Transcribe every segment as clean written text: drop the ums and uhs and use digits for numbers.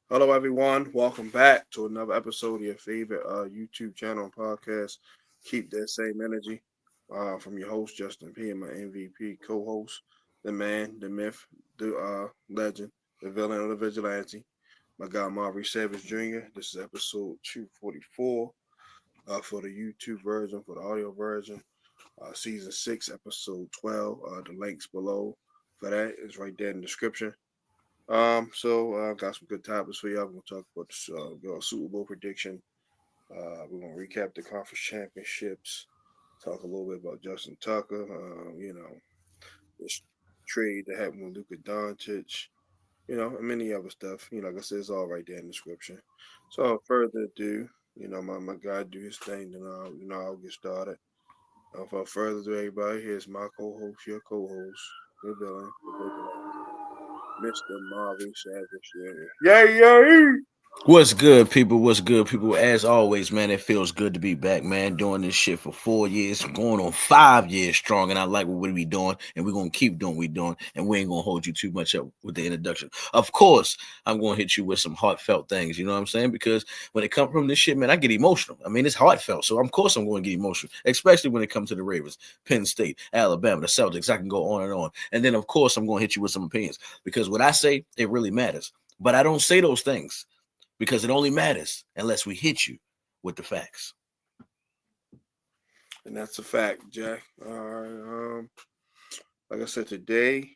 Hello, everyone. Welcome back to another episode of your favorite YouTube channel and podcast. Keep that same energy from your host, Justin P., and my MVP co host, the man, the myth, the legend, the villain of the vigilante, my guy, Maurice Savage Jr. This is episode 244 for the YouTube version, for the audio version, season 6, episode 12. The links below for that is right there in the description. So I've got some good topics for y'all. We're gonna talk about this Super Bowl prediction. We're gonna recap the conference championships. Talk a little bit about Justin Tucker. This trade that happened with Luka Doncic. And many other stuff. Like I said, it's all right there in the description. So without further ado, my guy do his thing, then I'll get started. Without further ado, everybody, here's my co-host, your co-host, the villain, the vigilante, Mr. Marvin Savage Jr. Yay, yay! What's good, people? What's good, people? As always, man, it feels good to be back, man. Doing this shit for 4 years, going on 5 years strong, and I like what we doing, and we're gonna keep doing what we doing, and we ain't gonna hold you too much up with the introduction. Of course, I'm gonna hit you with some heartfelt things, you know what I'm saying? Because when it comes from this shit, man, I get emotional. I mean, it's heartfelt, so of course I'm going to get emotional, especially when it comes to the Ravens, Penn State, Alabama, the Celtics. I can go on and on, and then of course I'm going to hit you with some opinions because what I say it really matters, but I don't say those things because it only matters unless we hit you with the facts. And that's a fact, Jack. All right. Like I said, today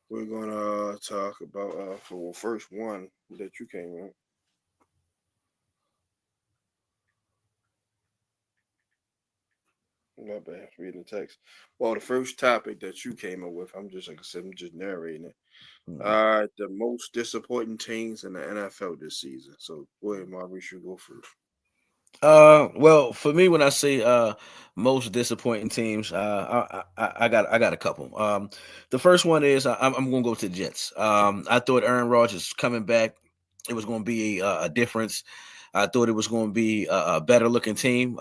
we're gonna talk about for first one that you came with. My bad, reading the text. Well, the first topic that you came up with, I'm just like I said, I'm just narrating it. The most disappointing teams in the NFL this season. So go ahead, Maurice, you go first. Well, for me, when I say most disappointing teams, I got a couple. The first one is I'm going to go to the Jets. I thought Aaron Rodgers coming back, it was going to be a difference. I thought it was going to be a better looking team.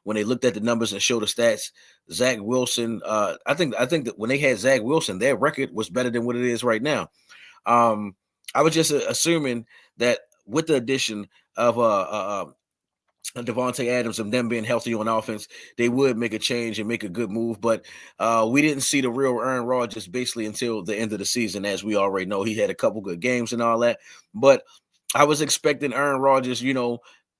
When they looked at the numbers and showed the stats, Zach Wilson. I think that when they had Zach Wilson, their record was better than what it is right now. Um, I was just assuming that with the addition of Devontae Adams and them being healthy on offense, they would make a change and make a good move. But we didn't see the real Aaron Rodgers basically until the end of the season, as we already know. He had a couple good games and all that. But I was expecting Aaron Rodgers,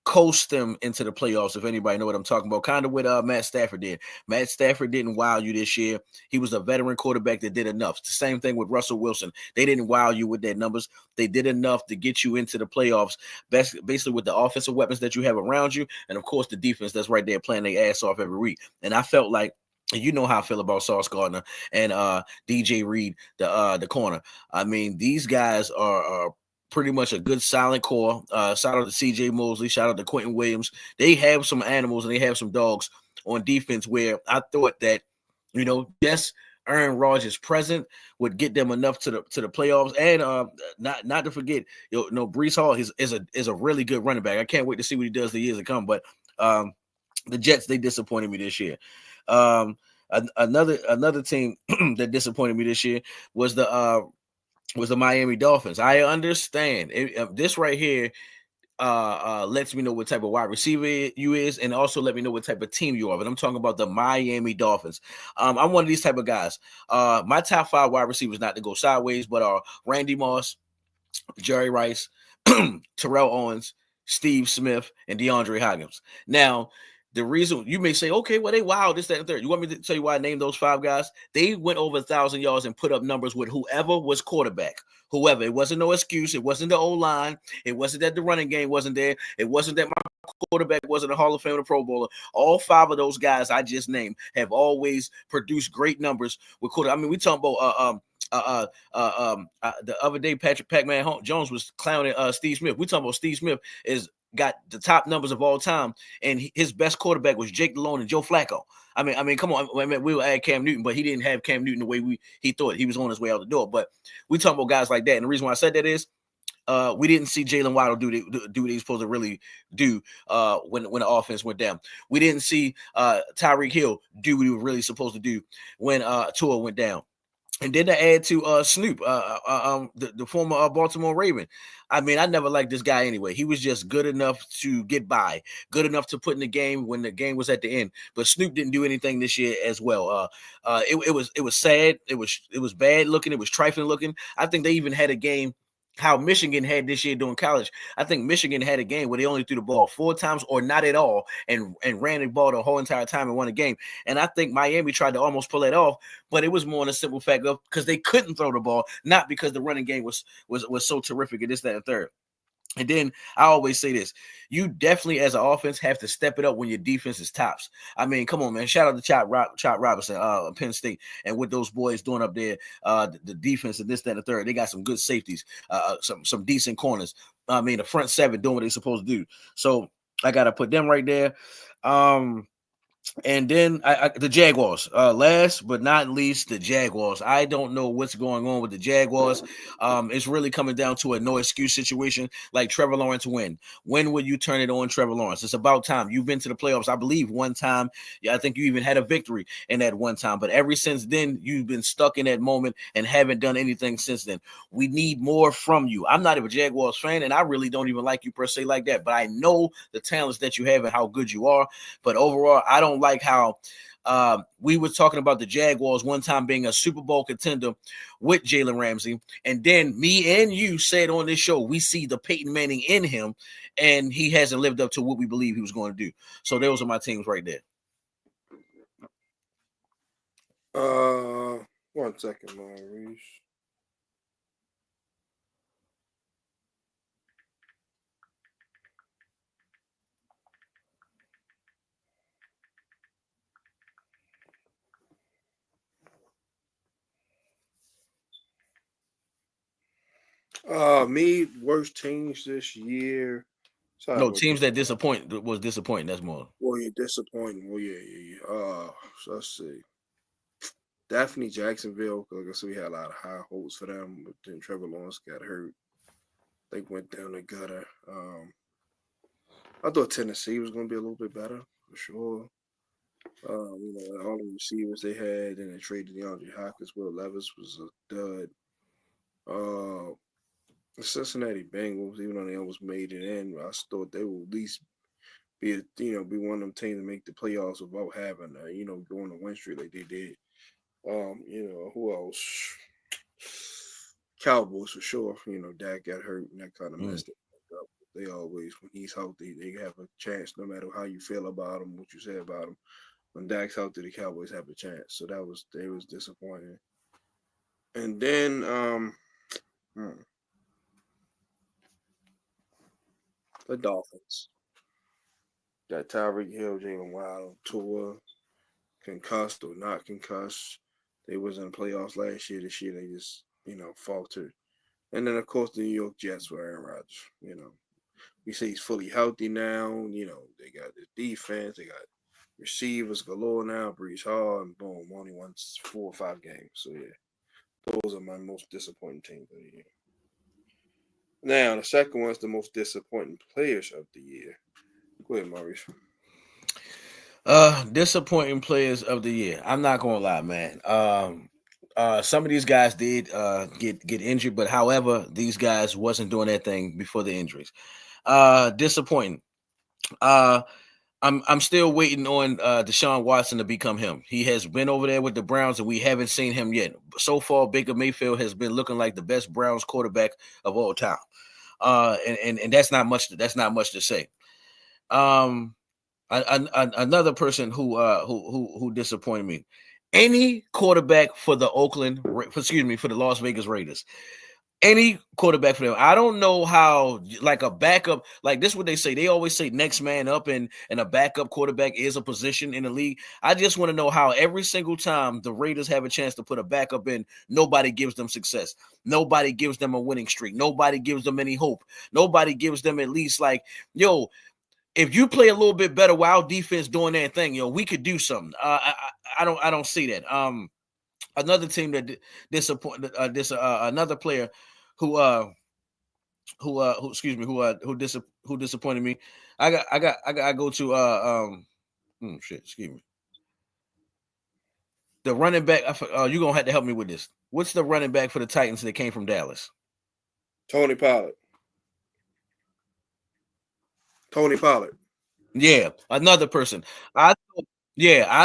coast them into the playoffs, if anybody know what I'm talking about. Kind of what Matt Stafford did. Matt Stafford didn't wow you this year. He was a veteran quarterback that did enough. It's the same thing with Russell Wilson. They didn't wow you with their numbers. They did enough to get you into the playoffs, basically with the offensive weapons that you have around you, and of course the defense that's right there playing their ass off every week. And I felt like, you know how I feel about Sauce Gardner and DJ Reed, the corner. I mean, these guys are pretty much a good silent core. Shout out to CJ Mosley, shout out to Quentin Williams. They have some animals and they have some dogs on defense where I thought that, yes, Aaron Rodgers present would get them enough to the playoffs. And not to forget, Brees Hall is a really good running back. I can't wait to see what he does the years to come. But the Jets, they disappointed me this year. Another team that disappointed me this year was the Miami Dolphins. I understand this right here lets me know what type of wide receiver you is, and also let me know what type of team you are. But I'm talking about the Miami Dolphins. I'm one of these type of guys. My top 5 wide receivers, not to go sideways, but are Randy Moss, Jerry Rice, Terrell Owens, Steve Smith, and DeAndre Hopkins. Now, the reason you may say, okay, well, they wild, this, that, and third. You want me to tell you why I named those 5 guys? They went over 1,000 yards and put up numbers with whoever was quarterback. Whoever. It wasn't no excuse. It wasn't the O-line. It wasn't that the running game wasn't there. It wasn't that my quarterback wasn't a Hall of Fame or Pro Bowler. All 5 of those guys I just named have always produced great numbers with quarterback. I mean, we talking about the other day, Patrick Pac-Man Jones was clowning Steve Smith. We talking about Steve Smith is got the top numbers of all time, and his best quarterback was Jake Delhomme and Joe Flacco. I mean, come on. I mean, we will add Cam Newton, but he didn't have Cam Newton the way he thought. He was on his way out the door. But we talking about guys like that, and the reason why I said that is we didn't see Jalen Waddle do what he's supposed to really do when the offense went down. We didn't see Tyreek Hill do what he was really supposed to do when Tua went down. And then to add to Snoop, the former Baltimore Raven. I mean, I never liked this guy anyway. He was just good enough to get by, good enough to put in the game when the game was at the end. But Snoop didn't do anything this year as well. It was sad. It was bad looking. It was trifling looking. I think they even had a game how Michigan had this year during college. I think Michigan had a game where they only threw the ball 4 times or not at all, and ran the ball the whole entire time and won a game. And I think Miami tried to almost pull it off, but it was more on a simple fact of because they couldn't throw the ball, not because the running game was so terrific and this, that, and third. And then I always say this: you definitely, as an offense, have to step it up when your defense is tops. I mean, come on, man! Shout out to Chop Robinson, Penn State, and what those boys doing up there, the defense and this, that, and the third. They got some good safeties, some decent corners. I mean, the front seven doing what they're supposed to do. So I got to put them right there. And then the Jaguars, last but not least, the Jaguars. I don't know what's going on with the Jaguars. It's really coming down to a no excuse situation. Like Trevor Lawrence win. When will you turn it on, Trevor Lawrence? It's about time. You've been to the playoffs, I believe, one time. Yeah, I think you even had a victory in that one time. But ever since then, you've been stuck in that moment and haven't done anything since then. We need more from you. I'm not a Jaguars fan, and I really don't even like you per se like that. But I know the talents that you have and how good you are. But overall, I don't like how we were talking about the Jaguars one time being a Super Bowl contender with Jalen Ramsey. And then me and you said on this show, we see the Peyton Manning in him, and he hasn't lived up to what we believe he was going to do. So those are my teams right there. 1 second, Maurice. Me worst teams this year. Sorry, No, teams that was disappointing. That's more. Well, you're disappointing. Well, yeah. So let's see. Definitely Jacksonville. Like I said, we had a lot of high hopes for them, but then Trevor Lawrence got hurt. They went down the gutter. I thought Tennessee was going to be a little bit better for sure. All the receivers they had, and they traded DeAndre Hopkins. Will Levis was a dud. The Cincinnati Bengals, even though they almost made it in, I thought they would at least be one of them teams to make the playoffs without having going a win streak like they did. Who else? Cowboys for sure. Dak got hurt and that kind of messed it up. They always, when he's healthy, they have a chance no matter how you feel about him, what you say about him. When Dak's healthy, the Cowboys have a chance. So they was disappointing. And then the Dolphins. Got Tyreek Hill, Jalen Wild, Tua, concussed or not concussed. They was in the playoffs last year. This year they just, faltered. And then of course the New York Jets with Aaron Rodgers. We say he's fully healthy now. They got the defense, they got receivers galore now, Brees Hall, and boom, only won 4 or 5 games. So yeah, those are my most disappointing teams of the year. Now the second one is the most disappointing players of the year. Go ahead, Maurice. Disappointing players of the year. I'm not gonna lie, man. Some of these guys did get injured, but however, these guys wasn't doing that thing before the injuries. Disappointing. I'm still waiting on Deshaun Watson to become him. He has been over there with the Browns, and we haven't seen him yet. So far, Baker Mayfield has been looking like the best Browns quarterback of all time. And that's not much. That's not much to say. Another person who disappointed me. Any quarterback for the for the Las Vegas Raiders. Any quarterback for them. I don't know how, like a backup, like this is what they say. They always say next man up, and a backup quarterback is a position in the league. I just want to know how every single time the Raiders have a chance to put a backup in, nobody gives them success. Nobody gives them a winning streak. Nobody gives them any hope. Nobody gives them at least like, if you play a little bit better while defense doing that thing, we could do something. I don't see that. Another team that disappointed. Another player who disappointed me. I go to excuse me. The running back. You're gonna have to help me with this. What's the running back for the Titans that came from Dallas? Tony Pollard. Tony Pollard. Yeah, another person. I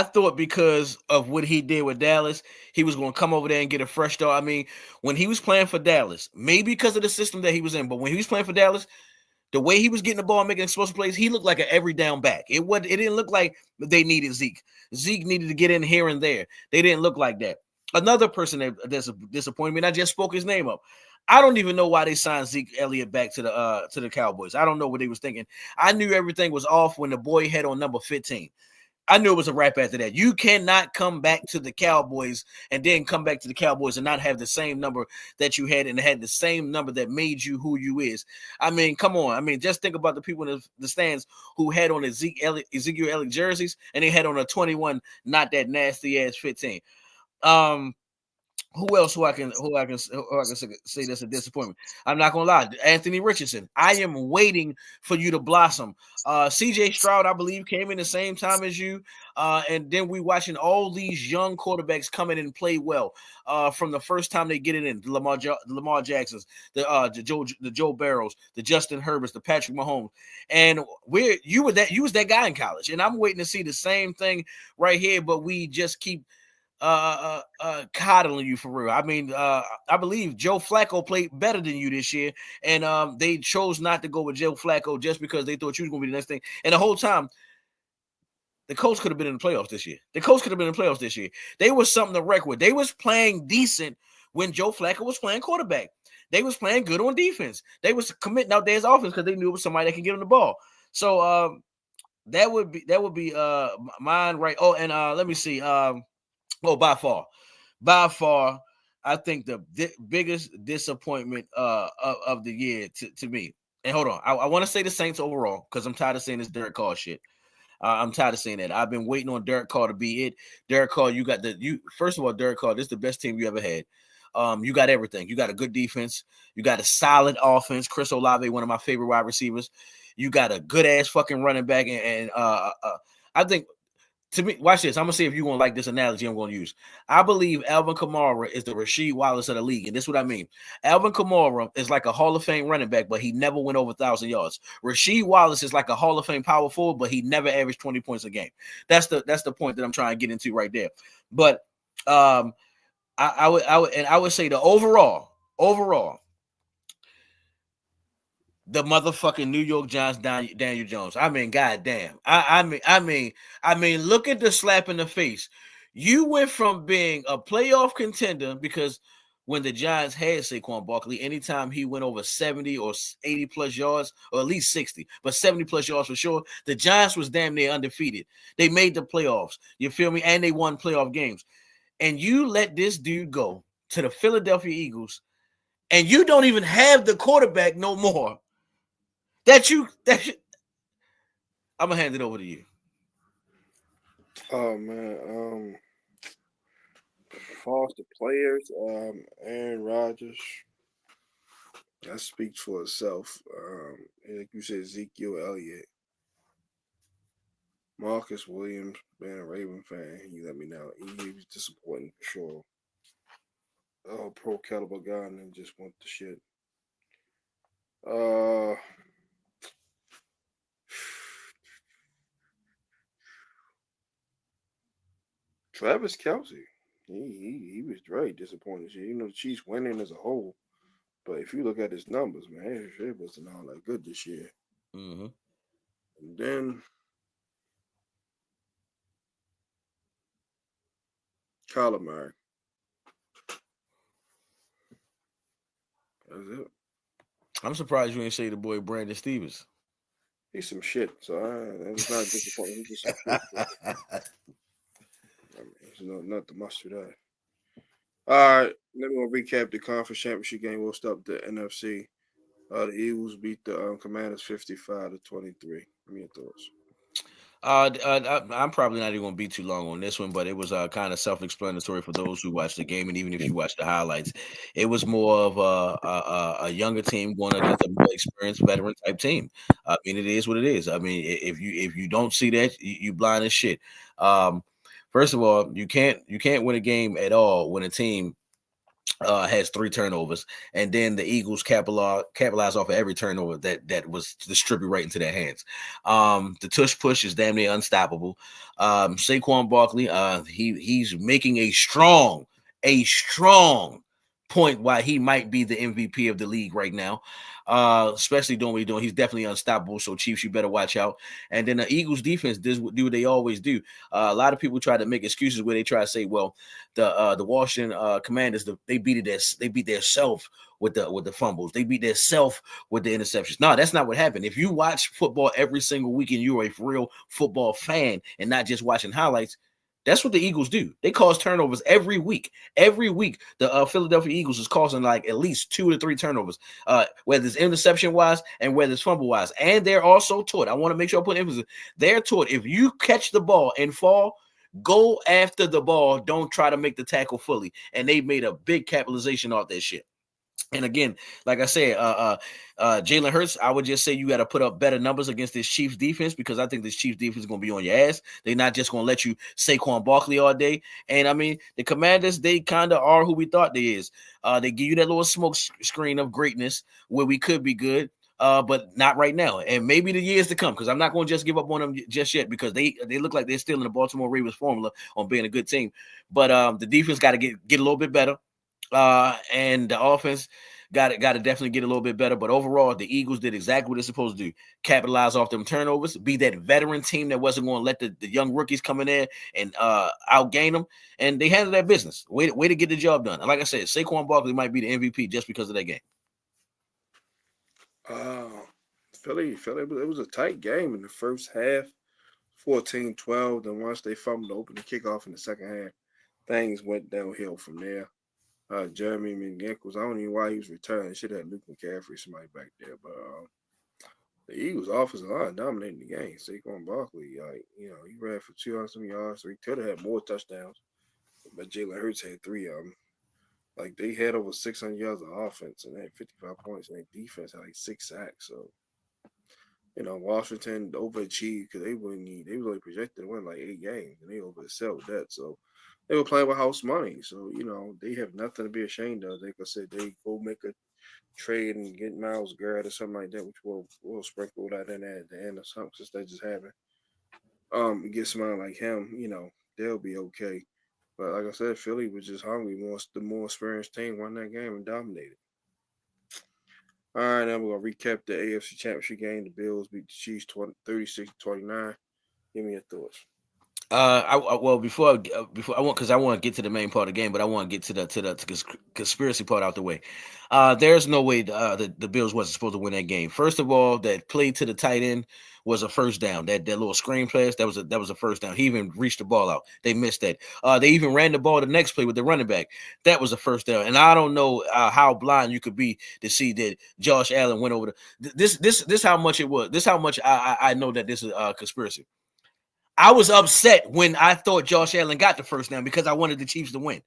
thought because of what he did with Dallas, he was going to come over there and get a fresh start. I mean, when he was playing for Dallas, maybe because of the system that he was in, but when he was playing for Dallas, the way he was getting the ball and making explosive plays, he looked like an every down back. It didn't look like they needed Zeke. Zeke needed to get in here and there. They didn't look like that. Another person that's disappointed me, and I just spoke his name up. I don't even know why they signed Zeke Elliott back to the Cowboys. I don't know what they was thinking. I knew everything was off when the boy had on number 15. I knew it was a wrap after that. You cannot come back to the Cowboys and then come back to the Cowboys and not have the same number that you had and had the same number that made you who you is. I mean, come on. I mean, just think about the people in the stands who had on Ezekiel Elliott jerseys and they had on a 21, not that nasty ass 15. Who else? Who I can say that's a disappointment? I'm not gonna lie, Anthony Richardson. I am waiting for you to blossom. CJ Stroud, I believe, came in the same time as you, and then we watching all these young quarterbacks come in and play well from the first time they get it in. The Lamar Jacksons, the Joe Barrows, the Justin Herberts, the Patrick Mahomes, and you was that guy in college, and I'm waiting to see the same thing right here, but we just keep coddling you for real. I mean, I believe Joe Flacco played better than you this year, and they chose not to go with Joe Flacco just because they thought you was gonna be the next thing. And the whole time, the Colts could have been in the playoffs this year. They was something to wreck with. They was playing decent when Joe Flacco was playing quarterback. They was playing good on defense. They was committing out their offense because they knew it was somebody that can get on the ball. So that would be mine, right? Oh, and let me see. By far, I think the biggest disappointment of the year to me. And hold on, I want to say the Saints overall because I'm tired of saying this Derek Carr shit. I'm tired of saying that. I've been waiting on Derek Carr to be it. Derek Carr, first of all, Derek Carr, this is the best team you ever had. You got everything. You got a good defense. You got a solid offense. Chris Olave, one of my favorite wide receivers. You got a good ass fucking running back, and I think. To me, watch this. I'm gonna see if you're gonna like this analogy I'm gonna use. I believe Alvin Kamara is the Rasheed Wallace of the league, and this is what I mean. Alvin Kamara is like a Hall of Fame running back, but he never went over 1,000 yards. Rasheed Wallace is like a Hall of Fame power forward, but he never averaged 20 points a game. That's the point that I'm trying to get into right there. But I would say the overall. The motherfucking New York Giants, Daniel Jones. I mean, goddamn. I mean, look at the slap in the face. You went from being a playoff contender because when the Giants had Saquon Barkley, anytime he went over 70 or 80 plus yards, or at least 60, but 70 plus yards for sure, the Giants was damn near undefeated. They made the playoffs. You feel me? And they won playoff games. And you let this dude go to the Philadelphia Eagles, and you don't even have the quarterback no more. I'm gonna hand it over to you. Oh man, false the players, Aaron Rodgers. That speaks for itself. Like you said, Ezekiel Elliott, Marcus Williams, being a Raven fan, he let me know he was disappointing for sure. Pro caliber guy, and then just went to shit. Travis Kelce, he was very disappointing. You know, the Chiefs winning as a whole, but if you look at his numbers, man, it wasn't all that good this year. Mm-hmm. And then Kyler Murray. That's it. I'm surprised you ain't say the boy Brandon Stevens. He's some shit, so that's not disappointing. He's just some shit. I mean, there's nothing much to that. All right, then we'll recap the conference championship game. We'll stop the NFC. The Eagles beat the Commanders 55-23. Give me your thoughts. I'm probably not even going to be too long on this one, but it was kind of self-explanatory for those who watched the game, and even if you watch the highlights, it was more of a younger team going against a more experienced veteran type team. I mean, it is what it is. I mean, if you don't see that, you blind as shit. First of all, you can't win a game at all when a team has 3 turnovers, and then the Eagles capitalize off of every turnover that was distributed right into their hands. The tush push is damn near unstoppable. Saquon Barkley, he's making a strong point why he might be the MVP of the league right now. Especially doing what he's doing. He's definitely unstoppable. So Chiefs, you better watch out. And then the Eagles defense do what they always do. A lot of people try to make excuses where they try to say, well, the Washington Commanders, they beat their self with the fumbles. They beat their self with the interceptions. No, that's not what happened. If you watch football every single week and you're a real football fan and not just watching highlights, that's what the Eagles do. They cause turnovers every week. Every week, the Philadelphia Eagles is causing like at least 2 to 3 turnovers, whether it's interception-wise and whether it's fumble-wise. And they're also taught, I want to make sure I put emphasis, they're taught if you catch the ball and fall, go after the ball. Don't try to make the tackle fully. And they made a big capitalization off that shit. And again, like I said, Jalen Hurts, I would just say you got to put up better numbers against this Chiefs defense, because I think this Chiefs defense is going to be on your ass. They're not just going to let you Saquon Barkley all day. And I mean, the Commanders, they kind of are who we thought they is. They give you that little smoke screen of greatness where we could be good. But not right now, and maybe the years to come, because I'm not going to just give up on them just yet, because they look like they're still in the Baltimore Ravens formula on being a good team. But the defense got to get a little bit better, and the offense got to definitely get a little bit better. But overall, the Eagles did exactly what they're supposed to do: capitalize off them turnovers, be that veteran team that wasn't going to let the young rookies come in there and outgain them, and they handled that business. Way to get the job done. And like I said, Saquon Barkley might be the MVP just because of that game. Philly, it was a tight game in the first half, 14-12. Then once they fumbled to open the kickoff in the second half, things went downhill from there. Jeremy McNichols, I don't know why he was returning. They should have Luke McCaffrey, somebody back there. But the Eagles' offensive line dominating the game. Saquon Barkley, he ran for 200 some yards, so he could have had more touchdowns. But Jalen Hurts had 3 of them. Like, they had over 600 yards of offense and they had 55 points, and their defense had like 6 sacks. So, Washington overachieved because they was only projected to win like 8 games, and they overexcelled that. So, they were playing with house money. So, they have nothing to be ashamed of. Like I said, they go make a trade and get Myles Garrett or something like that, which we'll sprinkle that in there at the end or something, since that just happened. Get somebody like him, they'll be okay. But like I said, Philly was just hungry. The more experienced team won that game and dominated. All right, now we're going to recap the AFC Championship game. The Bills beat the Chiefs 36-29. Give me your thoughts. Before I want to get to the main part of the game, but I want to get to the conspiracy part out the way. There's no way the Bills wasn't supposed to win that game. First of all, that play to the tight end was a first down. That little screen pass, that was a first down. He even reached the ball out. They missed that. They even ran the ball the next play with the running back. That was a first down. And I don't know how blind you could be to see that Josh Allen went over this how much it was. This how much I know that this is a conspiracy. I was upset when I thought Josh Allen got the first down because I wanted the Chiefs to win.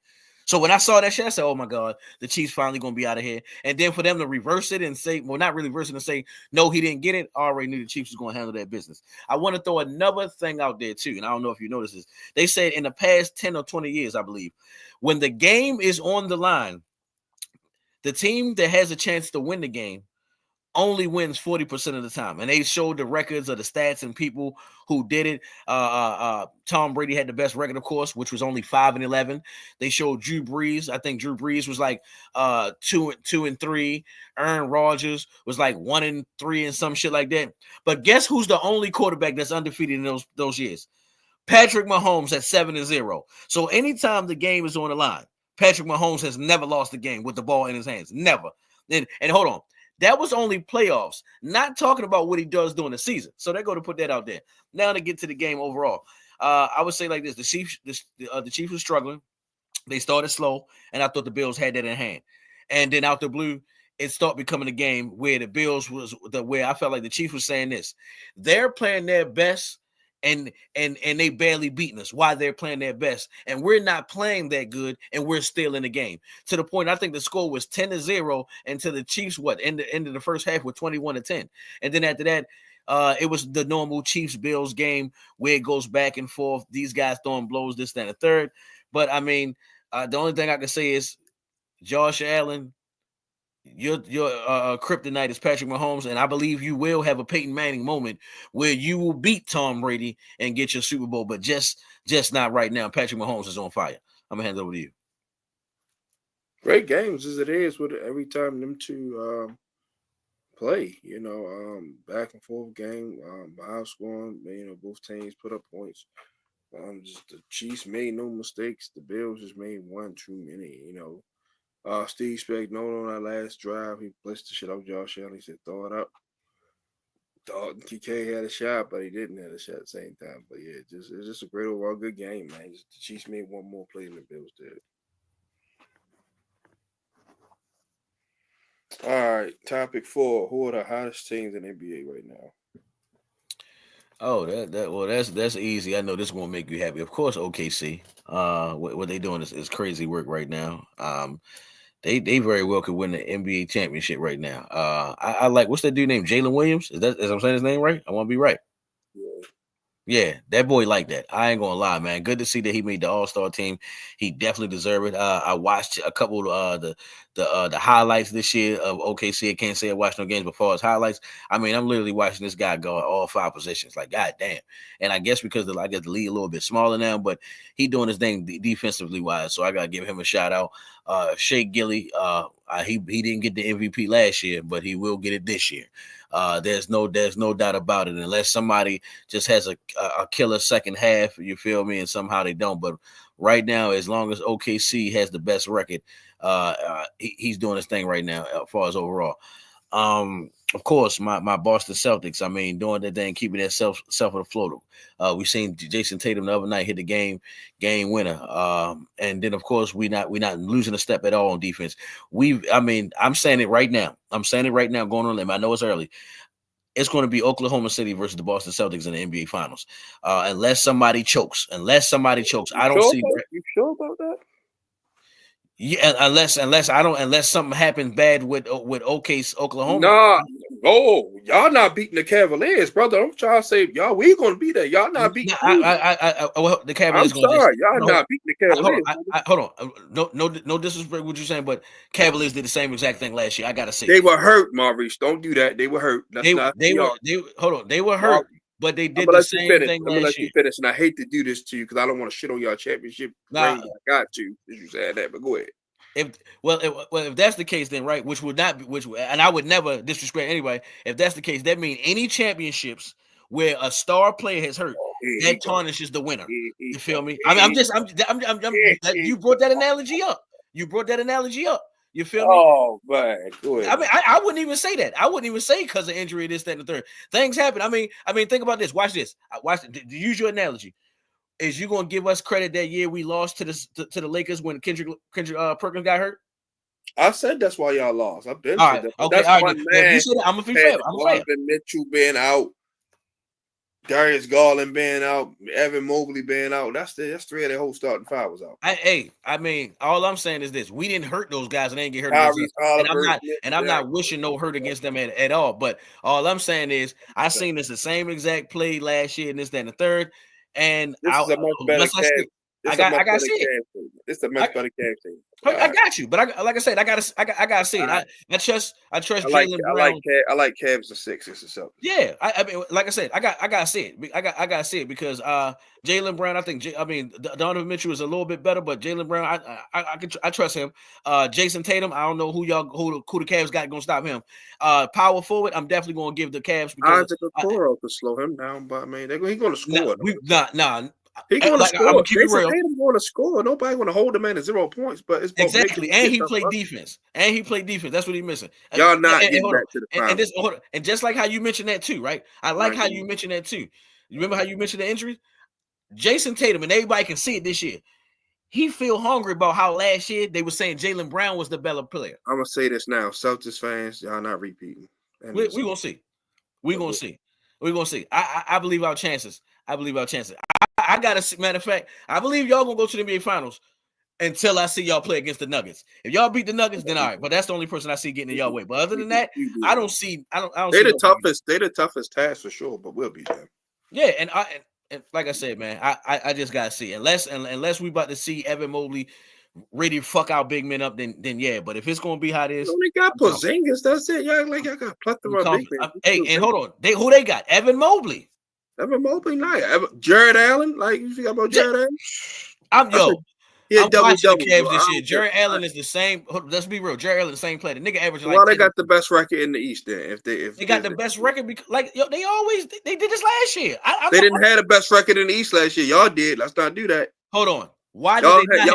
So when I saw that shit, I said, oh my God, the Chiefs finally going to be out of here. And then for them to reverse it and say, well, not really reverse it and say, no, he didn't get it. I already knew the Chiefs was going to handle that business. I want to throw another thing out there too. And I don't know if you notice this. They said in the past 10 or 20 years, I believe, when the game is on the line, the team that has a chance to win the game only wins 40% of the time. And they showed the records of the stats and people who did it. Tom Brady had the best record, of course, which was only 5-11. They showed Drew Brees. I think Drew Brees was like 2-3. Aaron Rodgers was like 1-3 and some shit like that. But guess who's the only quarterback that's undefeated in those years? Patrick Mahomes at 7-0. So anytime the game is on the line, Patrick Mahomes has never lost the game with the ball in his hands. Never. And hold on. That was only playoffs, not talking about what he does during the season. So they're going to put that out there. Now to get to the game overall, I would say like this: the Chiefs were struggling. They started slow, and I thought the Bills had that in hand. And then out the blue, it started becoming a game where the Bills where I felt like the Chiefs was saying this: they're playing their best. And they barely beating us while they're playing their best. And we're not playing that good, and we're still in the game. To the point, I think the score was 10-0, and to the Chiefs, end of the first half with 21-10. And then after that, It was the normal Chiefs Bills game where it goes back and forth. These guys throwing blows, this, that, and the third. But I mean, the only thing I can say is Josh Allen, your kryptonite is Patrick Mahomes, and I believe you will have a Peyton Manning moment where you will beat Tom Brady and get your Super Bowl, but just not right now. Patrick Mahomes is on fire. I'm gonna hand it over to you. Great games as it is with every time them two play, back and forth game, high scoring. Both teams put up points. Just the Chiefs made no mistakes. The Bills just made one too many. Steve Spagnuolo on that last drive, he blitzed the shit out of Josh Allen. He said, "Throw it up." Thought TK had a shot, but he didn't have a shot at the same time. But yeah, it's just a great overall good game, man. The Chiefs made one more play than the Bills did. All right, topic 4. Who are the hottest teams in the NBA right now? Oh, that's easy. I know this won't make you happy. Of course, OKC. What they doing is crazy work right now. They very well could win the NBA championship right now. I like, what's that dude named Jalen Williams? Is I'm saying his name right? I want to be right. Yeah, that boy like that. I ain't gonna lie, man. Good to see that he made the All-Star team. He definitely deserved it. I watched a couple of the highlights this year of OKC. I can't say I watched no games before as highlights. I mean, I'm literally watching this guy go all 5 positions. Like, god damn. And I guess because I get the league a little bit smaller now, but he doing his thing defensively wise. So I gotta give him a shout out. Shea Gilly, he didn't get the MVP last year, but he will get it this year. There's no doubt about it. Unless somebody just has a killer second half, you feel me, and somehow they don't. But right now, as long as OKC has the best record, he's doing his thing right now as far as overall. Of course, my Boston Celtics. I mean, doing that thing, keeping that self afloat. We seen Jason Tatum the other night hit the game winner. And then of course we not losing a step at all on defense. I'm saying it right now. Going on a limb. I know it's early. It's going to be Oklahoma City versus the Boston Celtics in the NBA Finals. Unless somebody chokes. I don't see. You sure about that? Yeah, unless something happens bad with Oklahoma. Nah, y'all not beating the Cavaliers, brother. I'm trying to say y'all, we gonna be there. Y'all not beating. The Cavaliers. I'm sorry, y'all not beating the Cavaliers. Hold on. No disrespect what you're saying, but Cavaliers did the same exact thing last year. I gotta say they were hurt, Maurice. Don't do that. They were hurt. They were hurt. But they did the same thing last year. I'm gonna let you finish, and I hate to do this to you because I don't want to shit on y'all championship. I got to, as you said that, but go ahead. If that's the case, then right, and I would never disrespect anybody. If that's the case, that means any championships where a star player has hurt, that tarnishes the winner. You feel me? You brought that analogy up. You feel me? Oh man, go ahead. I mean, I wouldn't even say that. I wouldn't even say because of injury, this, that, and the third. Things happen. I mean, think about this. Watch this. Use your analogy. Is you gonna give us credit that year we lost to the Lakers when Kendrick Perkins got hurt? I said that's why y'all lost. I've been all right. that. Okay, that's all right. Man, you said that, I'm gonna be fair. Mitchell being out, Darius Garland being out, Evan Mobley being out. That's 3 of their whole starting 5 was out. I mean, all I'm saying is this: we didn't hurt those guys, and they didn't get hurt against us. And I'm not wishing no hurt against them at all. But all I'm saying is, I seen this the same exact play last year, and this, that, and the third. And this is a much better game. I got to see it. It's a much better game team. I got you, but like I said, I got to see it. I trust Jaylen Brown. I like Cavs the Sixers or something. Yeah, I mean, like I said, I got to see it. I got to see it because Jaylen Brown. I think Donovan Mitchell is a little bit better, but Jaylen Brown, I trust him. Jason Tatum, I don't know who the Cavs got going to stop him. Power forward, I'm definitely going to give the Cavs because Isaac Okoro to slow him down, but I mean, he's going to score. He's going to score. Jason Tatum going to score. Nobody going to hold him at 0 points, but it's exactly. And he played defense. That's what he's missing. Y'all not getting back to the final. And just like how you mentioned that too, right? I like how you mentioned that too. You remember how you mentioned the injuries? Jason Tatum, and everybody can see it this year. He feel hungry about how last year they were saying Jaylen Brown was the better player. I'm gonna say this now, Celtics fans, y'all not repeating. We're gonna see. We're gonna see. I believe our chances. I got a matter of fact. I believe y'all gonna go to the NBA Finals. until I see y'all play against the Nuggets. If y'all beat the Nuggets, then all right. But that's the only person I see getting in y'all way. But other than that, I don't see. I don't They're see the nobody. toughest. They're the toughest task for sure. But we'll beat them. Yeah, and like I said, man, I just gotta see. Unless we about to see Evan Mobley really fuck our big men up, then yeah. But if it's gonna be how it is, They got I'm confident. Porzingis. That's it. Y'all like y'all got I'm plethora of big confident. men. Hey, and hold on, who they got? Evan Mobley. Evan Mobley, nice. Jared Allen, like you forgot about Jared Allen? I'm He had watching the double. Cavs this year. Jared Allen is the same. Let's be real. Jared Allen is the same player. The nigga averaging like. Well, they got the best record in the East. Then if they got the best record because they always they did this last year. They didn't have the best record in the East last year. Y'all did. Let's not do that. Hold on. Why did they not?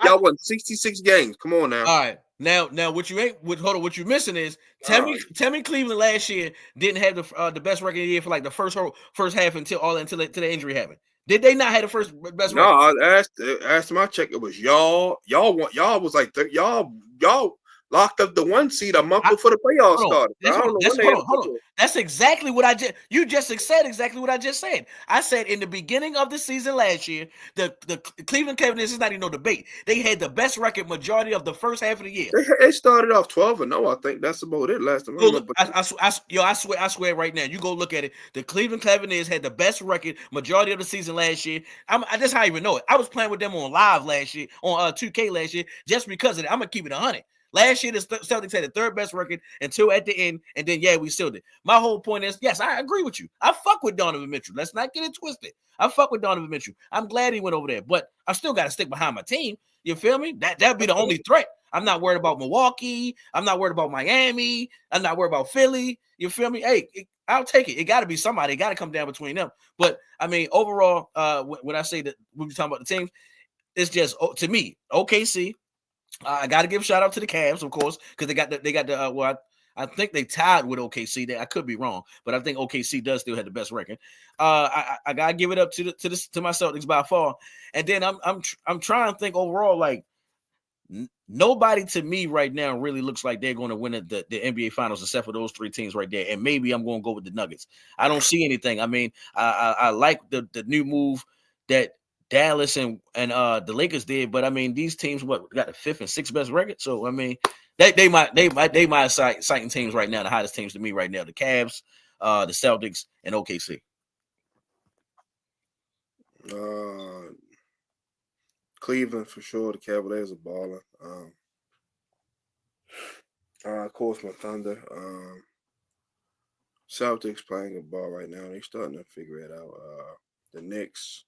Y'all won 66 games. Come on now. All right. Now what you ain't hold on, what you're missing is tell me Cleveland last year didn't have the best record of the year for like the first half until the injury happened. Did they not have the first best record? No, I asked my check. It was y'all was like y'all locked up the 1 seed a month before the playoffs started. Hold on. That's exactly what you just said exactly what I just said. I said in the beginning of the season last year, the Cleveland Cavaliers is not even no debate. They had the best record majority of the first half of the year. They started off 12-0. I think that's about it last time. I swear right now, you go look at it. The Cleveland Cavaliers had the best record majority of the season last year. That's how I even know it. I was playing with them on live last year, on 2K last year, just because of it. I'm gonna keep it 100. Last year, the Celtics had the third best record until at the end, and then, yeah, we still did. My whole point is, yes, I agree with you. I fuck with Donovan Mitchell. Let's not get it twisted. I fuck with Donovan Mitchell. I'm glad he went over there, but I still got to stick behind my team. You feel me? That'd be the only threat. I'm not worried about Milwaukee. I'm not worried about Miami. I'm not worried about Philly. You feel me? Hey, I'll take it. It got to be somebody. It got to come down between them. But, I mean, overall, when I say that we're talking about the teams, it's just, to me, OKC, I got to give a shout out to the Cavs, of course, because they got the I think they tied with OKC. I could be wrong, but I think OKC does still have the best record. I gotta give it up to my Celtics by far. And then I'm trying to think overall, like nobody to me right now really looks like they're going to win the NBA Finals except for those 3 teams right there. And maybe I'm going to go with the Nuggets. I don't see anything. I mean, I like the new move that Dallas and the Lakers did, but I mean these teams got the 5th and 6th best record. So I mean they might citing teams right now, the hottest teams to me right now, the Cavs, the Celtics, and OKC. Cleveland for sure. The Cavaliers are balling. Of course, my Thunder. Celtics playing a ball right now. They're starting to figure it out. The Knicks.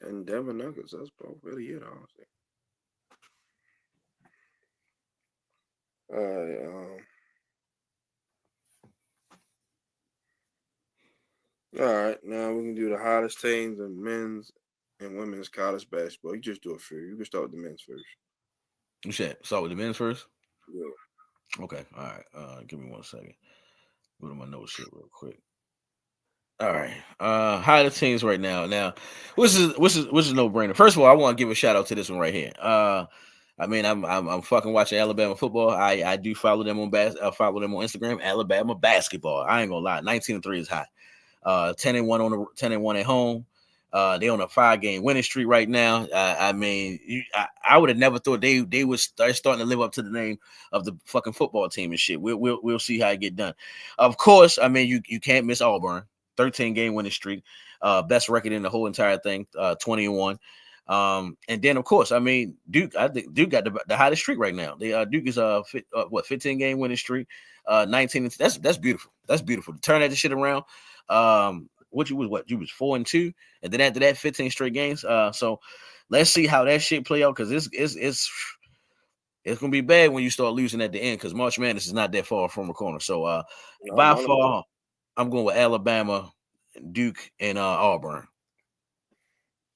And Denver Nuggets, that's about really it, honestly. All right, now we can do the hottest teams in men's and women's college basketball. You just do it for you. You can start with the men's first. You said start with the men's first? Yeah. Okay, all right. Give me 1 second. Go to my notes shit real quick. All right. Hottest teams right now. Now, which is no brainer. First of all, I want to give a shout out to this one right here. I mean, I'm fucking watching Alabama football. I do follow them on follow them on Instagram. Alabama basketball. I ain't gonna lie. 19-3 is hot. 10-1 on the 10-1 at home. They on a 5-game winning streak right now. I mean, I would have never thought they would start starting to live up to the name of the fucking football team and shit. We'll see how it get done. Of course, I mean you can't miss Auburn. 13-game winning streak, best record in the whole entire thing, 20-1. And then of course, I mean Duke. I think Duke got the hottest streak right now. Duke is 15-game winning streak, 19. That's beautiful. That's beautiful to turn that shit around. You was 4-2, and then after that 15 straight games. So let's see how that shit play out, because it's gonna be bad when you start losing at the end, because March Madness is not that far from the corner. So by far, I'm going with Alabama, Duke, and Auburn.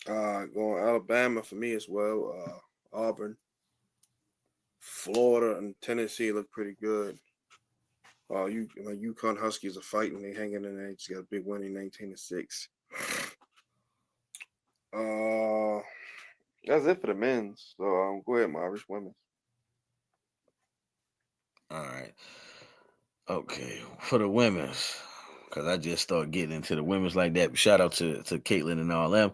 Going Alabama for me as well. Auburn, Florida, and Tennessee look pretty good. UConn Huskies are fighting. They hanging in there. They just got a big win in 19-6. That's it for the men's. So go ahead, Maurice. Women. All right. Okay, for the women's, because I just started getting into the women's like that. Shout out to Caitlin and all them.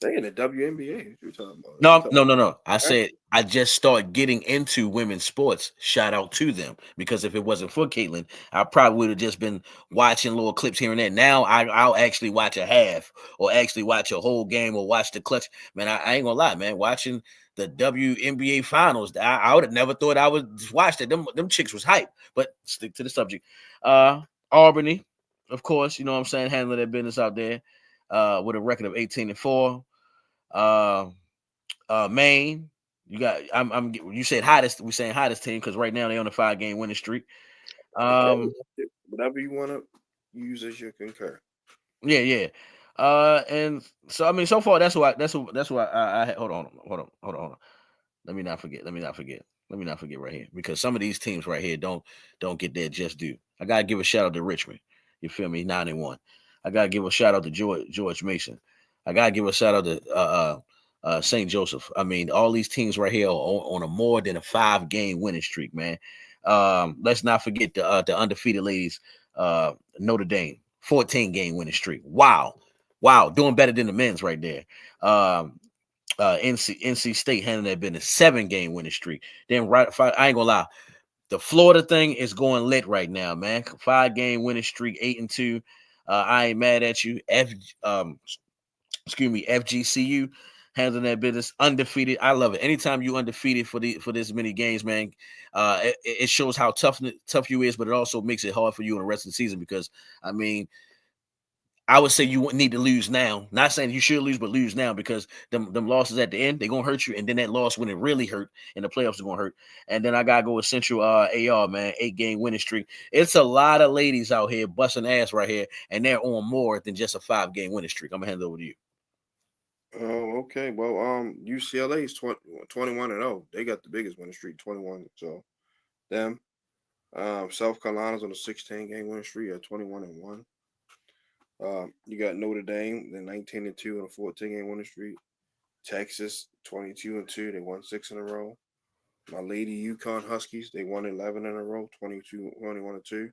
They in the WNBA. What you talking about? You No, talking no, no, no. I about said I just started getting into women's sports. Shout out to them because if it wasn't for Caitlin, I probably would have just been watching little clips here and there. Now I'll actually watch a half or actually watch a whole game or watch the clutch. Man, I ain't gonna lie, man. Watching the WNBA finals, I would have never thought I would watch that. Them chicks was hype. But stick to the subject. Albany, of course, you know what I'm saying, handling their business out there with a record of 18-4. Uh, Maine, you got. I'm. You said hottest. We saying hottest team because right now they on a 5-game winning streak. Okay, Um, whatever you want to use as your concur. yeah, yeah. And so I mean, so far that's why I hold on. Let me not forget. Let me not forget right here because some of these teams right here don't get their just due. I gotta give a shout out to Richmond. You feel me? 9-1. I gotta give a shout out to George Mason. I gotta give a shout out to St. Joseph. I mean, all these teams right here are on a more than a 5-game winning streak, man. Let's not forget the undefeated ladies, Notre Dame, 14-game winning streak. Wow, doing better than the men's right there. NC State handling that business, 7-game winning streak. Then I ain't gonna lie, the Florida thing is going lit right now, man. 5-game winning streak, 8-2. I ain't mad at you. FGCU handling that business, undefeated. I love it. Anytime you undefeated for this many games, man, it shows how tough you is, but it also makes it hard for you in the rest of the season because I mean I would say you wouldn't need to lose now. Not saying you should lose, but lose now because them losses at the end, they're gonna hurt you. And then that loss when it really hurt in the playoffs is gonna hurt. And then I gotta go with Central AR, man, 8-game winning streak. It's a lot of ladies out here busting ass right here, and they're on more than just a 5-game winning streak. I'm gonna hand it over to you. Oh, okay. Well, UCLA is 21-0. They got the biggest winning streak, 21. So them. South Carolina's on a 16-game winning streak at 21-1. You got Notre Dame, they're 19-2 on a 14-game winning streak. Texas, 22-2, they won 6 in a row. My lady Yukon Huskies, they won 11 in a row, 21-2.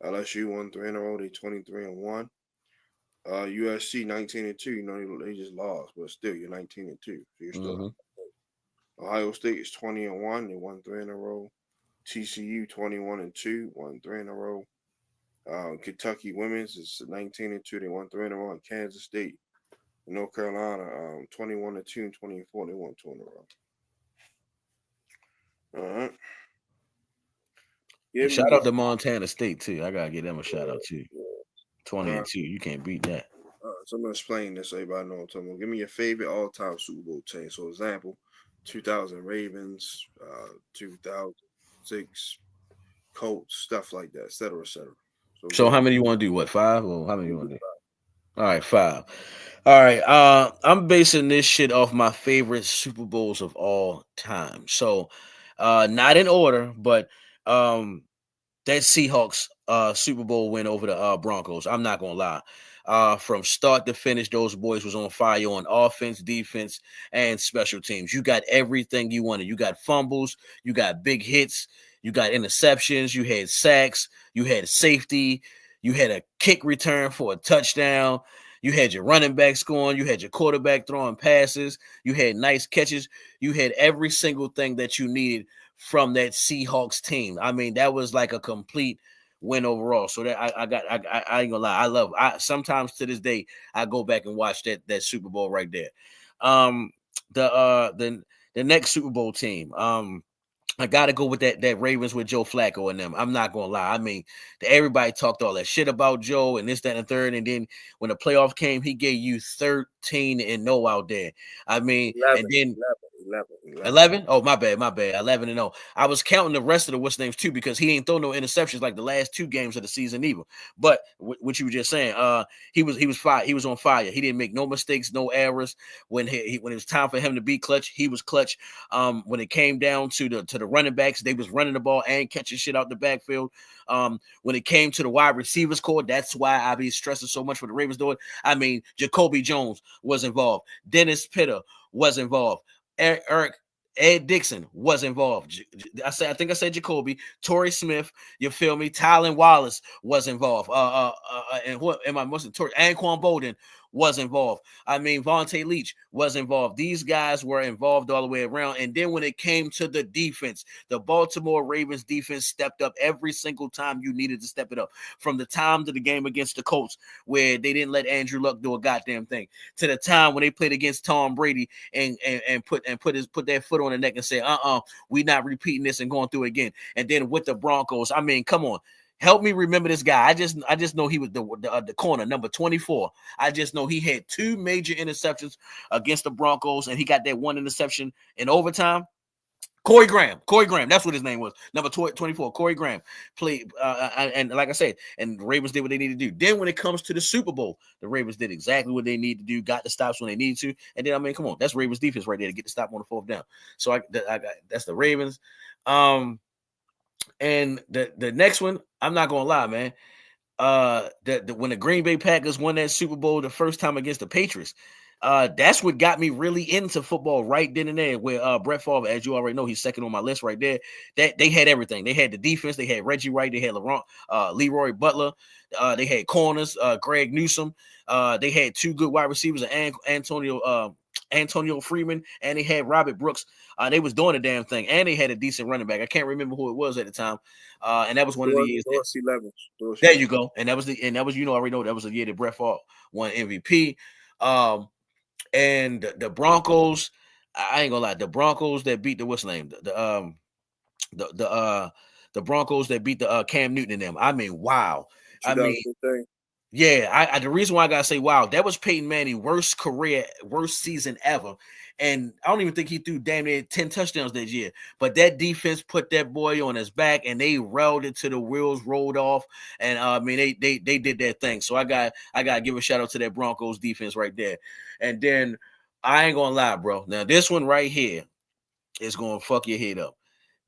LSU won 3 in a row, they 23-1. USC 19-2, you know they just lost, but still you're 19-2, so you're still. Ohio State is 20-1, they won 3 in a row. TCU 21-2, won 3 in a row. Kentucky women's is 19-2, they won 3 in a row. And Kansas State, North Carolina, 21-2 and 24, they won 2 in a row. All right. And shout out to Montana State too. I gotta give them a shout out too. 20-2, you can't beat that. So I'm gonna explain this so everybody knows what I'm talking about. Give me your favorite all-time Super Bowl team. So, example, 2000 Ravens, 2006 Colts, stuff like that, et cetera, et cetera. So how many you want to do? What, 5 or how many you want to do? All right, 5. All right. I'm basing this shit off my favorite Super Bowls of all time. So, not in order, but that Seahawks Super Bowl win over the Broncos. I'm not gonna lie. From start to finish, those boys was on fire on offense, defense, and special teams. You got everything you wanted. You got fumbles, you got big hits, you got interceptions, you had sacks, you had safety, you had a kick return for a touchdown. You had your running back scoring. You had your quarterback throwing passes. You had nice catches. You had every single thing that you needed from that Seahawks team. I mean, that was like a complete win overall. So that I ain't gonna lie. Sometimes to this day I go back and watch that Super Bowl right there. The next Super Bowl team. I gotta go with that Ravens with Joe Flacco and them. I'm not gonna lie. I mean, everybody talked all that shit about Joe and this, that, and the third. And then when the playoff came, he gave you 13-0 out there. I mean, 11, and then 11. 11? Oh, my bad. 11-0. I was counting the rest of the what's names too because he ain't throw no interceptions like the last 2 games of the season either. But what you were just saying, he was fire. He was on fire. He didn't make no mistakes, no errors. When it was time for him to be clutch, he was clutch. When it came down to the running backs, they was running the ball and catching shit out the backfield. When it came to the wide receivers core, that's why I be stressing so much for the Ravens doing. I mean, Jacoby Jones was involved. Dennis Pitta was involved. Ed Dixon was involved. I think I said Jacoby. Torrey Smith, you feel me? Tylen Wallace was involved. And what am I missing? Anquan Bolden was involved. I mean, Vontae Leach was involved. These guys were involved all the way around. And then when it came to the defense, the Baltimore Ravens defense stepped up every single time you needed to step it up. From the time to the game against the Colts, where they didn't let Andrew Luck do a goddamn thing, to the time when they played against Tom Brady and put their foot on the neck and say, we not repeating this and going through it again. And then with the Broncos, I mean, come on. Help me remember this guy. I just know he was the corner, number 24. I just know he had 2 major interceptions against the Broncos, and he got that 1 interception in overtime. Corey Graham, that's what his name was. Number 24, Corey Graham played, and like I said, and the Ravens did what they needed to do. Then when it comes to the Super Bowl, the Ravens did exactly what they needed to do, got the stops when they needed to, and then I mean, come on, that's Ravens defense right there to get the stop on the 4th down. So I got that's the Ravens. And the next one, I'm not gonna lie, man. When the Green Bay Packers won that Super Bowl the first time against the Patriots, that's what got me really into football right then and there. Where Brett Favre, as you already know, he's second on my list right there. That they had everything. They had the defense. They had Reggie White. They had Leroy Butler. They had corners. Greg Newsome. They had 2 good wide receivers, Antonio Freeman, and they had Robert Brooks. They was doing a damn thing, and they had a decent running back. I can't remember who it was at the time, and that was one of the years. Dorsey Levens. There you go, and that was already know that was the year that Brett Favre won MVP. And the Broncos, I ain't gonna lie, the Broncos that beat the what's name, the Broncos that beat the Cam Newton and them. I mean, wow. I mean. Yeah, the reason why I gotta say wow, that was Peyton Manning's worst season ever. And I don't even think he threw damn near 10 touchdowns that year. But that defense put that boy on his back and they railed it till the wheels rolled off. And I mean they did their thing. So I gotta give a shout out to that Broncos defense right there. And then I ain't gonna lie, bro. Now this one right here is gonna fuck your head up.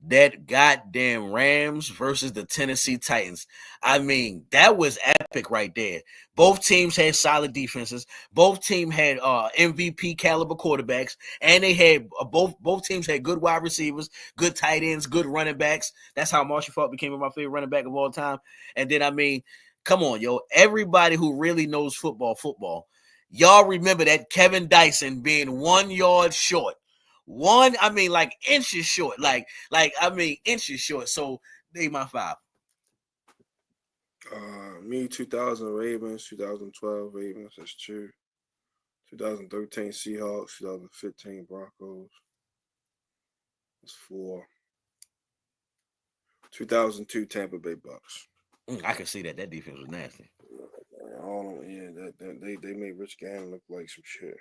That goddamn Rams versus the Tennessee Titans. I mean, that was epic right there. Both teams had solid defenses. Both teams had MVP caliber quarterbacks, and they had both teams had good wide receivers, good tight ends, good running backs. That's how Marshall Faulk became my favorite running back of all time. And then I mean, come on, yo, everybody who really knows football, y'all remember that Kevin Dyson being 1 yard short. Like inches short. Inches short. So they my 5. Me, 2000 Ravens, 2012 Ravens, that's true. 2013 Seahawks, 2015 Broncos. That's 4. 2002 Tampa Bay Bucks. I can see that defense was nasty. They made Rich Gannon look like some shit.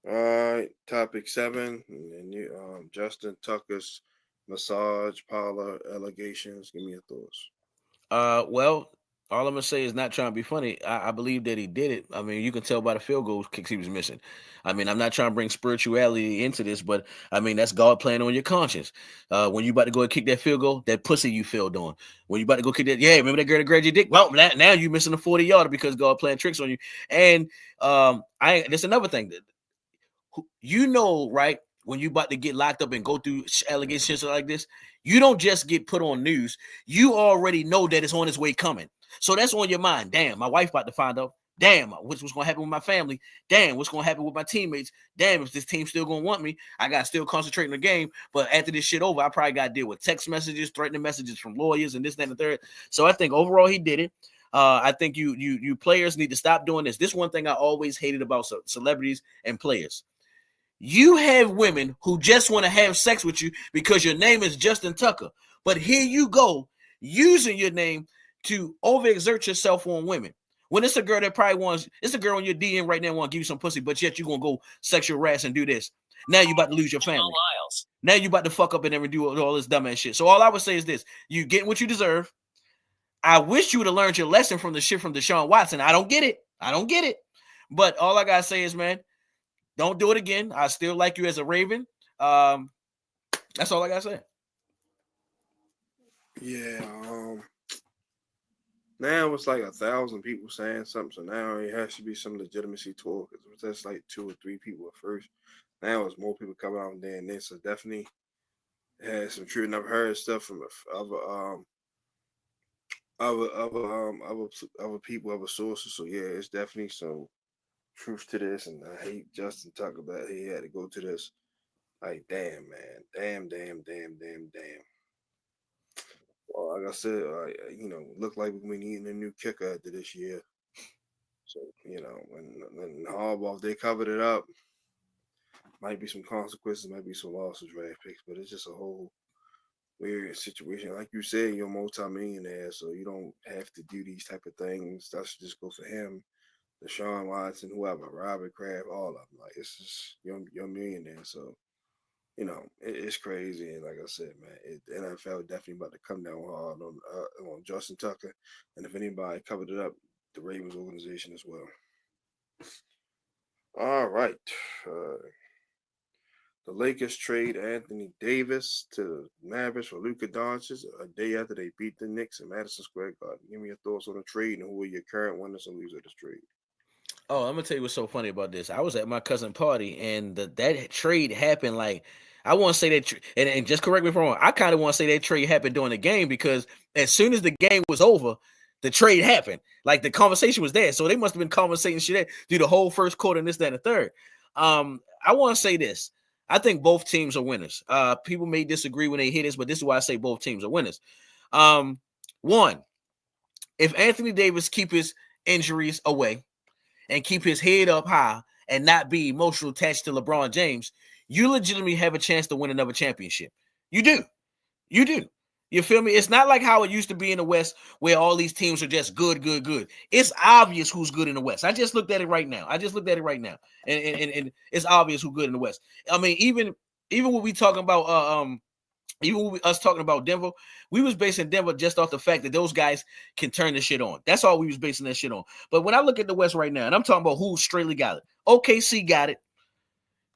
All right, topic 7, and you, Justin Tucker's massage parlor allegations. Give me your thoughts. Well, all I'm gonna say is not trying to be funny. I believe that he did it. I mean, you can tell by the field goal kicks he was missing. I mean, I'm not trying to bring spirituality into this, but I mean that's God playing on your conscience. When you about to go and kick that field goal, that pussy you failed on. When you about to go kick that, yeah, remember that girl that grabbed your dick? Well, now you missing a 40-yarder because God playing tricks on you. And that's another thing. You know, right? When you about to get locked up and go through allegations like this, you don't just get put on news. You already know that it's on its way coming. So that's on your mind. Damn, my wife about to find out. Damn, what's going to happen with my family? Damn, what's going to happen with my teammates? Damn, if this team's still going to want me, I got to still concentrate on the game. But after this shit over, I probably got to deal with text messages, threatening messages from lawyers and this, that, and the third. So I think overall he did it. I think you players need to stop doing this. This one thing I always hated about celebrities and players. You have women who just want to have sex with you because your name is Justin Tucker. But here you go, using your name to overexert yourself on women. When it's a girl that probably wants, it's a girl on your DM right now want to give you some pussy, but yet you're going to go sexual harass and do this. Now you about to lose your family. Now you about to fuck up and then do all this dumbass shit. So all I would say is this. You getting what you deserve. I wish you would have learned your lesson from the shit from Deshaun Watson. I don't get it. But all I got to say is, man, don't do it again. I still like you as a Raven. That's all I got to say. Yeah. Now it's like 1,000 people saying something, so now it has to be some legitimacy to it. Because that's like 2 or 3 people at first. Now it's more people coming out than this. So definitely has some truth. And I've heard stuff from other other people, other sources. So yeah, it's definitely some truth to this, and I hate Justin talk about he had to go to this. Like, damn, man, damn. Well, like I said, look like we needing a new kicker after this year. So when Harbaugh they covered it up, might be some consequences, might be some losses, draft picks, but it's just a whole weird situation. Like you said, you're a multi-millionaire, so you don't have to do these type of things. That should just go for him, Deshaun Watson, whoever, Robert Kraft, all of them. Like it's just you're a millionaire, so it's crazy. And like I said, man, the NFL definitely about to come down hard on Justin Tucker, and if anybody covered it up, the Ravens organization as well. All right. Uh, The Lakers trade Anthony Davis to the Mavericks for Luka Doncic a day after they beat the Knicks in Madison Square Garden. Give me your thoughts on the trade and who are your current winners and losers of this trade. Oh, I'm gonna tell you what's so funny about this. I was at my cousin party, and that trade happened. Like, I want to say that, and just correct me if I'm wrong. I kind of want to say that trade happened during the game because as soon as the game was over, the trade happened. Like the conversation was there, so they must have been conversating shit through the whole first quarter and this, that, and the third. I want to say this. I think both teams are winners. People may disagree when they hear this, but this is why I say both teams are winners. One, if Anthony Davis keep his injuries away and keep his head up high and not be emotional attached to LeBron James, you legitimately have a chance to win another championship. You do. You do. You feel me? It's not like how it used to be in the West where all these teams are just good. It's obvious who's good in the West. I just looked at it right now. And it's obvious who's good in the West. I mean, even when we talking about even with us talking about Denver, we was basing Denver just off the fact that those guys can turn the shit on. That's all we was basing that shit on. But when I look at the West right now, and I'm talking about who straightly got it. OKC got it.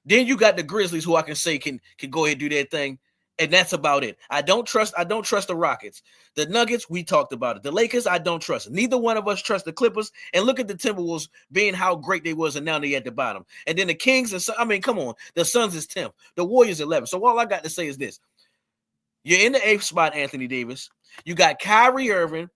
Then you got the Grizzlies, who I can say can go ahead and do their thing. And that's about it. I don't trust the Rockets. The Nuggets, we talked about it. The Lakers, I don't trust. Neither one of us trust the Clippers. And look at the Timberwolves being how great they was, and now they at the bottom. And then the Kings, come on. The Suns is 10th. The Warriors 11th. So all I got to say is this. You're in the 8th spot, Anthony Davis. You got Kyrie Irving,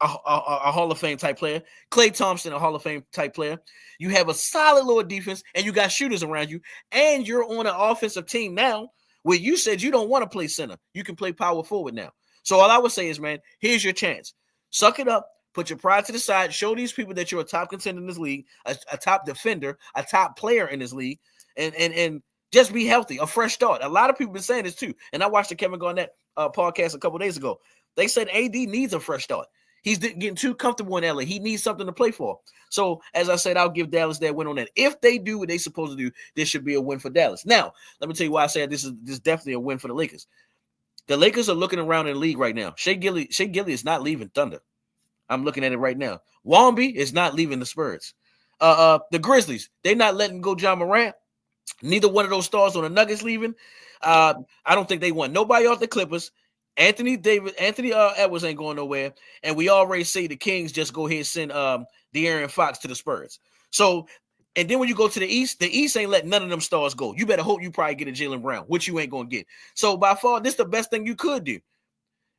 a Hall of Fame type player. Klay Thompson, a Hall of Fame type player. You have a solid little defense, and you got shooters around you. And you're on an offensive team now where you said you don't want to play center. You can play power forward now. So all I would say is, man, here's your chance. Suck it up. Put your pride to the side. Show these people that you're a top contender in this league, a top defender, a top player in this league, and just be healthy, a fresh start. A lot of people been saying this too. And I watched the Kevin Garnett podcast a couple days ago. They said AD needs a fresh start. He's getting too comfortable in LA. He needs something to play for. So, as I said, I'll give Dallas that win on that. If they do what they're supposed to do, this should be a win for Dallas. Now, let me tell you why I said this is definitely a win for the Lakers. The Lakers are looking around in the league right now. Shea Gilly is not leaving Thunder. I'm looking at it right now. Wamby is not leaving the Spurs. The Grizzlies, they're not letting go John Morant. Neither one of those stars on the Nuggets leaving. I don't think they want nobody off the Clippers. Anthony Edwards ain't going nowhere. And we already say the Kings just go ahead and send De'Aaron Fox to the Spurs. So, and then when you go to the East ain't letting none of them stars go. You better hope you probably get a Jaylen Brown, which you ain't going to get. So, by far, this is the best thing you could do.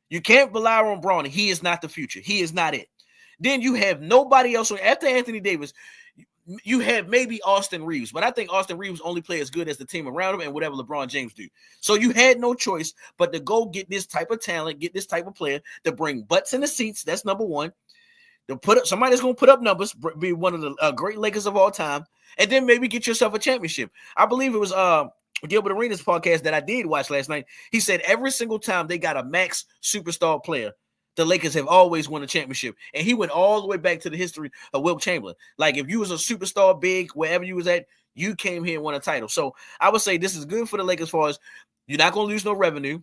You can't rely on Bronny. He is not the future. He is not it. Then you have nobody else. After Anthony Davis, you have maybe Austin Reeves, but I think Austin Reeves only play as good as the team around him and whatever LeBron James do. So you had no choice but to go get this type of talent, get this type of player to bring butts in the seats. That's number one. To put up somebody that's going to put up numbers, be one of the great Lakers of all time, and then maybe get yourself a championship. I believe it was Gilbert Arenas podcast that I did watch last night. He said every single time they got a max superstar player, the Lakers have always won a championship. And he went all the way back to the history of Wilt Chamberlain. Like, if you was a superstar big, wherever you was at, you came here and won a title. So I would say this is good for the Lakers as far as you're not going to lose no revenue.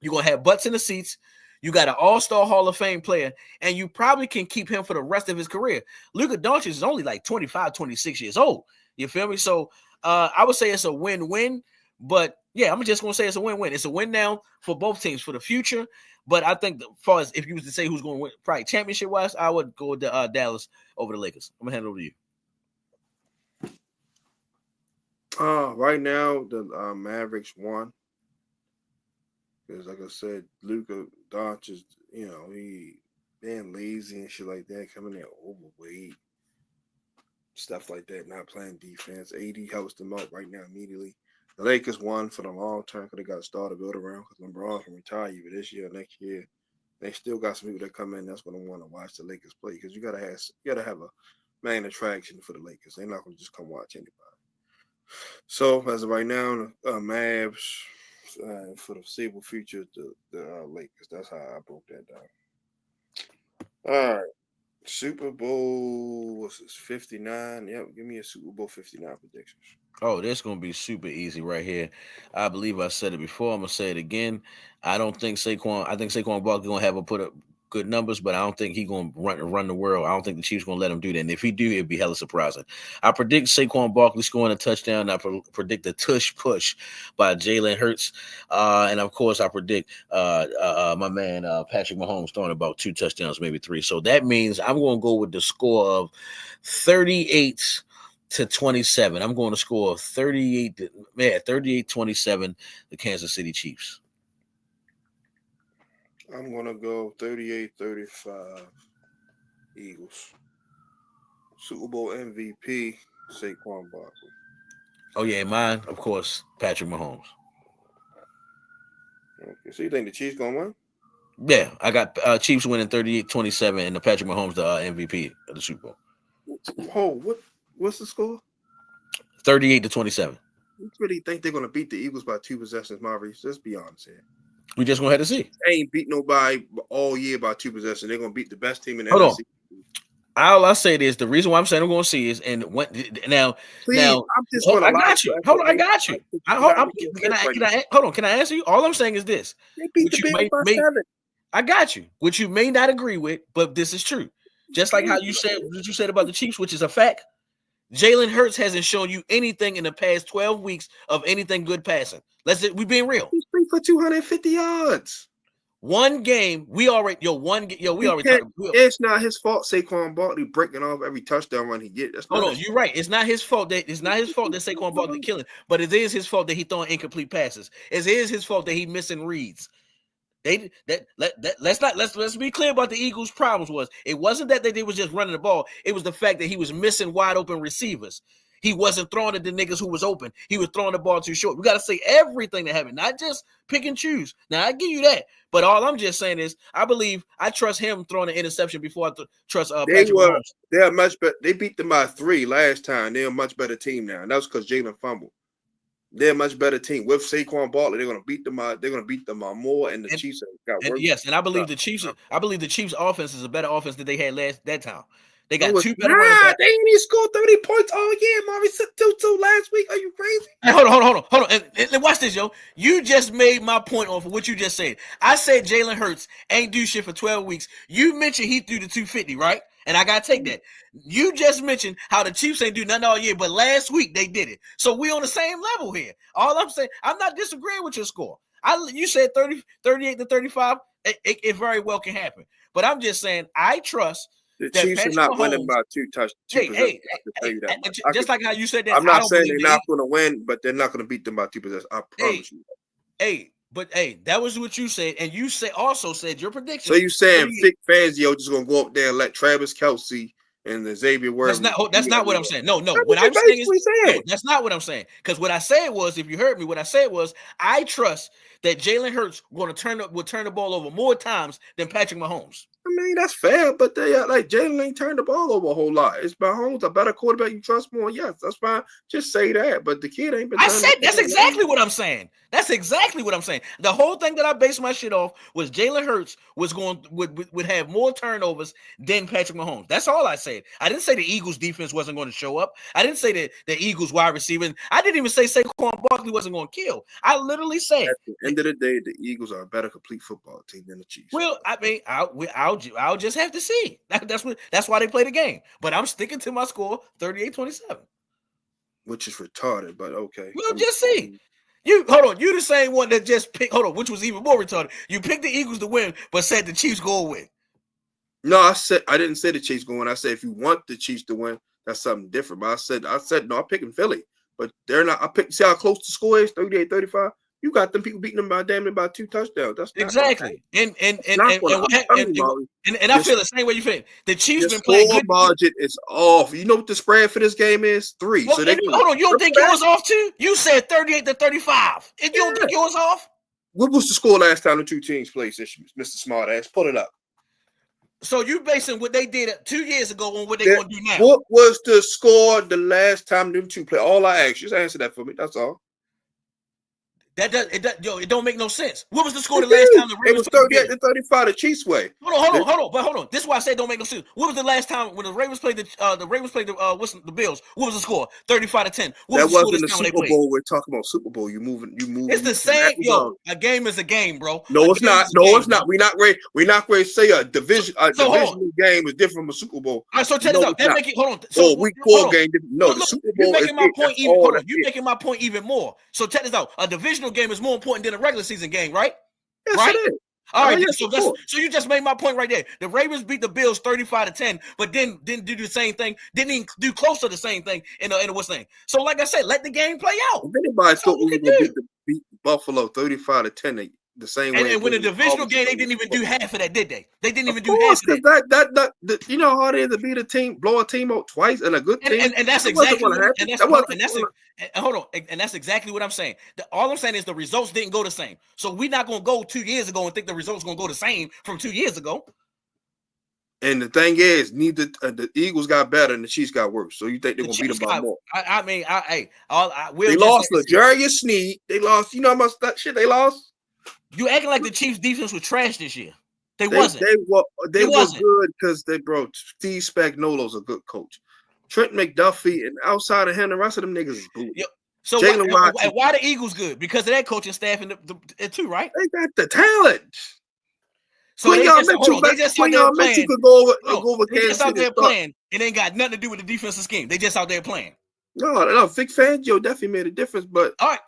You're going to have butts in the seats. You got an all-star Hall of Fame player, and you probably can keep him for the rest of his career. Luka Doncic is only like 25, 26 years old. You feel me? So I would say it's a win-win. But, yeah, I'm just going to say it's a win-win. It's a win now for both teams for the future. But I think as far as if you was to say who's going to win probably championship-wise, I would go with the, Dallas over the Lakers. I'm going to hand it over to you. Right now, the Mavericks won. Because, like I said, Luka Doncic, being lazy and shit like that, coming in overweight, stuff like that, not playing defense. AD helps them out right now immediately. The Lakers won for the long term because they got started build around because LeBron can retire either this year or next year. They still got some people that come in that's going to want to watch the Lakers play because you gotta have a main attraction for the Lakers. They're not going to just come watch anybody. So as of right now, Mavs for the foreseeable future, the Lakers. That's how I broke that down. All right. Super Bowl, what's this, 59? Yep, give me a Super Bowl 59 predictions. Oh, this is gonna be super easy right here. I believe I said it before. I'm gonna say it again. I think Saquon Barkley gonna have a put up good numbers, but I don't think he's gonna run the world. I don't think the Chiefs gonna let him do that. And if he do, it'd be hella surprising. I predict Saquon Barkley scoring a touchdown. I predict a tush push by Jalen Hurts, and of course I predict my man Patrick Mahomes throwing about 2 touchdowns, maybe 3. So that means I'm gonna go with the score of 38-27. I'm going to score 38-27, the Kansas City Chiefs. I'm going to go 38-35, Eagles. Super Bowl MVP, Saquon Barkley. Oh, yeah, mine, of course, Patrick Mahomes. Okay, so you think the Chiefs going to win? Yeah, I got Chiefs winning 38-27 and the Patrick Mahomes, the MVP of the Super Bowl. Oh, what's the score? 38-27. You really think they're going to beat the Eagles by 2 possessions, Maurice? Let's be honest here. We just going to have to see. They ain't beat nobody all year by 2 possessions. They're going to beat the best team in the Hold NFC. All I say is the reason why I'm saying I'm going to see is and when now. Please, now I'm just going to. I got you. Hold on, I got you. Hold on. Can I answer you? All I'm saying is this: they beat the Bills by 7. I got you, which you may not agree with, but this is true. Just like how you said what you said about the Chiefs, which is a fact. Jalen Hurts hasn't shown you anything in the past 12 weeks of anything good passing. We being real. He's playing for 250 yards. One game, we already It's not his fault. Saquon Barkley breaking off every touchdown run he gets. Hold on, you're right. It's not his fault that Saquon Barkley killing, but it is his fault that he throwing incomplete passes. It is his fault that he missing reads. Let's be clear about the Eagles' problems. It wasn't that they was just running the ball. It was the fact that he was missing wide open receivers. He wasn't throwing at the niggas who was open. He was throwing the ball too short. We got to say everything that happened, not just pick and choose. Now, I give you that. But all I'm just saying is I trust him throwing an interception before I trust Patrick Mahomes. They're much better. They beat them by 3 last time. They're a much better team now. And that was because Jalen fumbled. They're a much better team. With Saquon Barkley, they're going to beat them out. They're going to beat them more. And the Chiefs got worse. Yes, and I believe the Chiefs' offense is a better offense than they had that time. They got 2 better running backs. They ain't even scored 30 points all year. Maurice 2-2 last week. Are you crazy? Hey, hold on. And watch this, yo. You just made my point off of what you just said. I said Jalen Hurts ain't do shit for 12 weeks. You mentioned he threw the 250, right? And I gotta take that. You just mentioned how the Chiefs ain't do nothing all year, but last week they did it. So we on the same level here. All I'm saying, I'm not disagreeing with your score. You said 38-35. It very well can happen. But I'm just saying I trust the Chiefs are not winning by 2 touchdowns. Just like how you said that. I'm not saying they're not going to win, but they're not going to beat them by 2 possessions. I promise you. That was what you said, and you also said your prediction. So you saying Vic Fangio just going to go up there and let Travis Kelce and the Xavier Worthy? That's not what I'm saying. No. What I'm saying is that's not what I'm saying. Because what I said was, if you heard me, what I said was I trust that Jalen Hurts will turn the ball over more times than Patrick Mahomes. I mean, that's fair, but Jalen ain't turned the ball over a whole lot. It's Mahomes, a better quarterback you trust more. Yes, that's fine. Just say that. But the kid ain't been. I said that's exactly what I'm saying. That's exactly what I'm saying. The whole thing that I based my shit off was Jalen Hurts would have more turnovers than Patrick Mahomes. That's all I said. I didn't say the Eagles defense wasn't going to show up. I didn't say that the Eagles wide receivers. I didn't even say Saquon Barkley wasn't going to kill. I literally said at the end of the day, the Eagles are a better complete football team than the Chiefs. Well, I mean, I'll just have to see. That's why they play the game. But I'm sticking to my score, 38-27. Which is retarded, but okay. We'll just see. You the same one that just picked. Which was even more retarded. You picked the Eagles to win, but said the Chiefs go win. No, I didn't say the Chiefs go win. I said if you want the Chiefs to win, that's something different. But I said no, I'm picking Philly, but they're not. See how close the score is, 38-35. You got them people beating them by damn near by 2 touchdowns. That's not exactly. And I feel the same way you feel. The Chiefs been playing good. Margin is off. You know what the spread for this game is? 3. Well, so hold on. You don't think yours off too? You said 38-35. And you don't think yours off? What was the score last time the two teams played, Mr. Smartass? Pull it up. So you basing what they did 2 years ago on what they're going to do now? What was the score the last time them two played? All I asked you, just answer that for me. That's all. It don't make no sense. What was the score the last time the Ravens played? It was 38-35 the Chiefs way. Hold on. This is why I say it don't make no sense. What was the last time when the Ravens played the Bills? What was the score? 35-10. That wasn't the Super Bowl. We're talking about Super Bowl. You moving. It's the same. A game is a game, bro. No, it's not. It's not. We're not ready to say a divisional game is different from a Super Bowl. All right, so check this out. Hold on. So week 4 game. No, the Super Bowl is my point even. You're making my point even more. So check this out. A divisional game is more important than a regular season game, right? Yes, right? It is. All right, so you just made my point right there. The Ravens beat the Bills 35-10, but didn't do the same thing. Didn't even do close to the same thing in the what's name. So, like I said, let the game play out. If anybody thought we were going to beat Buffalo 35-10, the same way. And when the divisional game, they didn't even do half of that, did they? They didn't even do half of that. That you know how hard it is to beat a team, blow a team out twice, and a good team. And that's exactly what and that's exactly what I'm saying. All I'm saying is the results didn't go the same. So we're not going to go 2 years ago and think the results going to go the same from 2 years ago. And the thing is, neither the Eagles got better and the Chiefs got worse. So you think they're going to beat them by more? They lost L'Jarius Sneed. They lost. You know how much that shit they lost? You acting like the Chiefs' defense was trash this year. They wasn't. They were good because Steve Spagnuolo's a good coach. Trent McDuffie and outside of him, the rest of them niggas is good. So why the Eagles good? Because of that coaching staff and the two, right? They got the talent. So they just out there playing. They just out there playing. It ain't got nothing to do with the defensive scheme. They just out there playing. No, Vic Fangio definitely made a difference, but all right.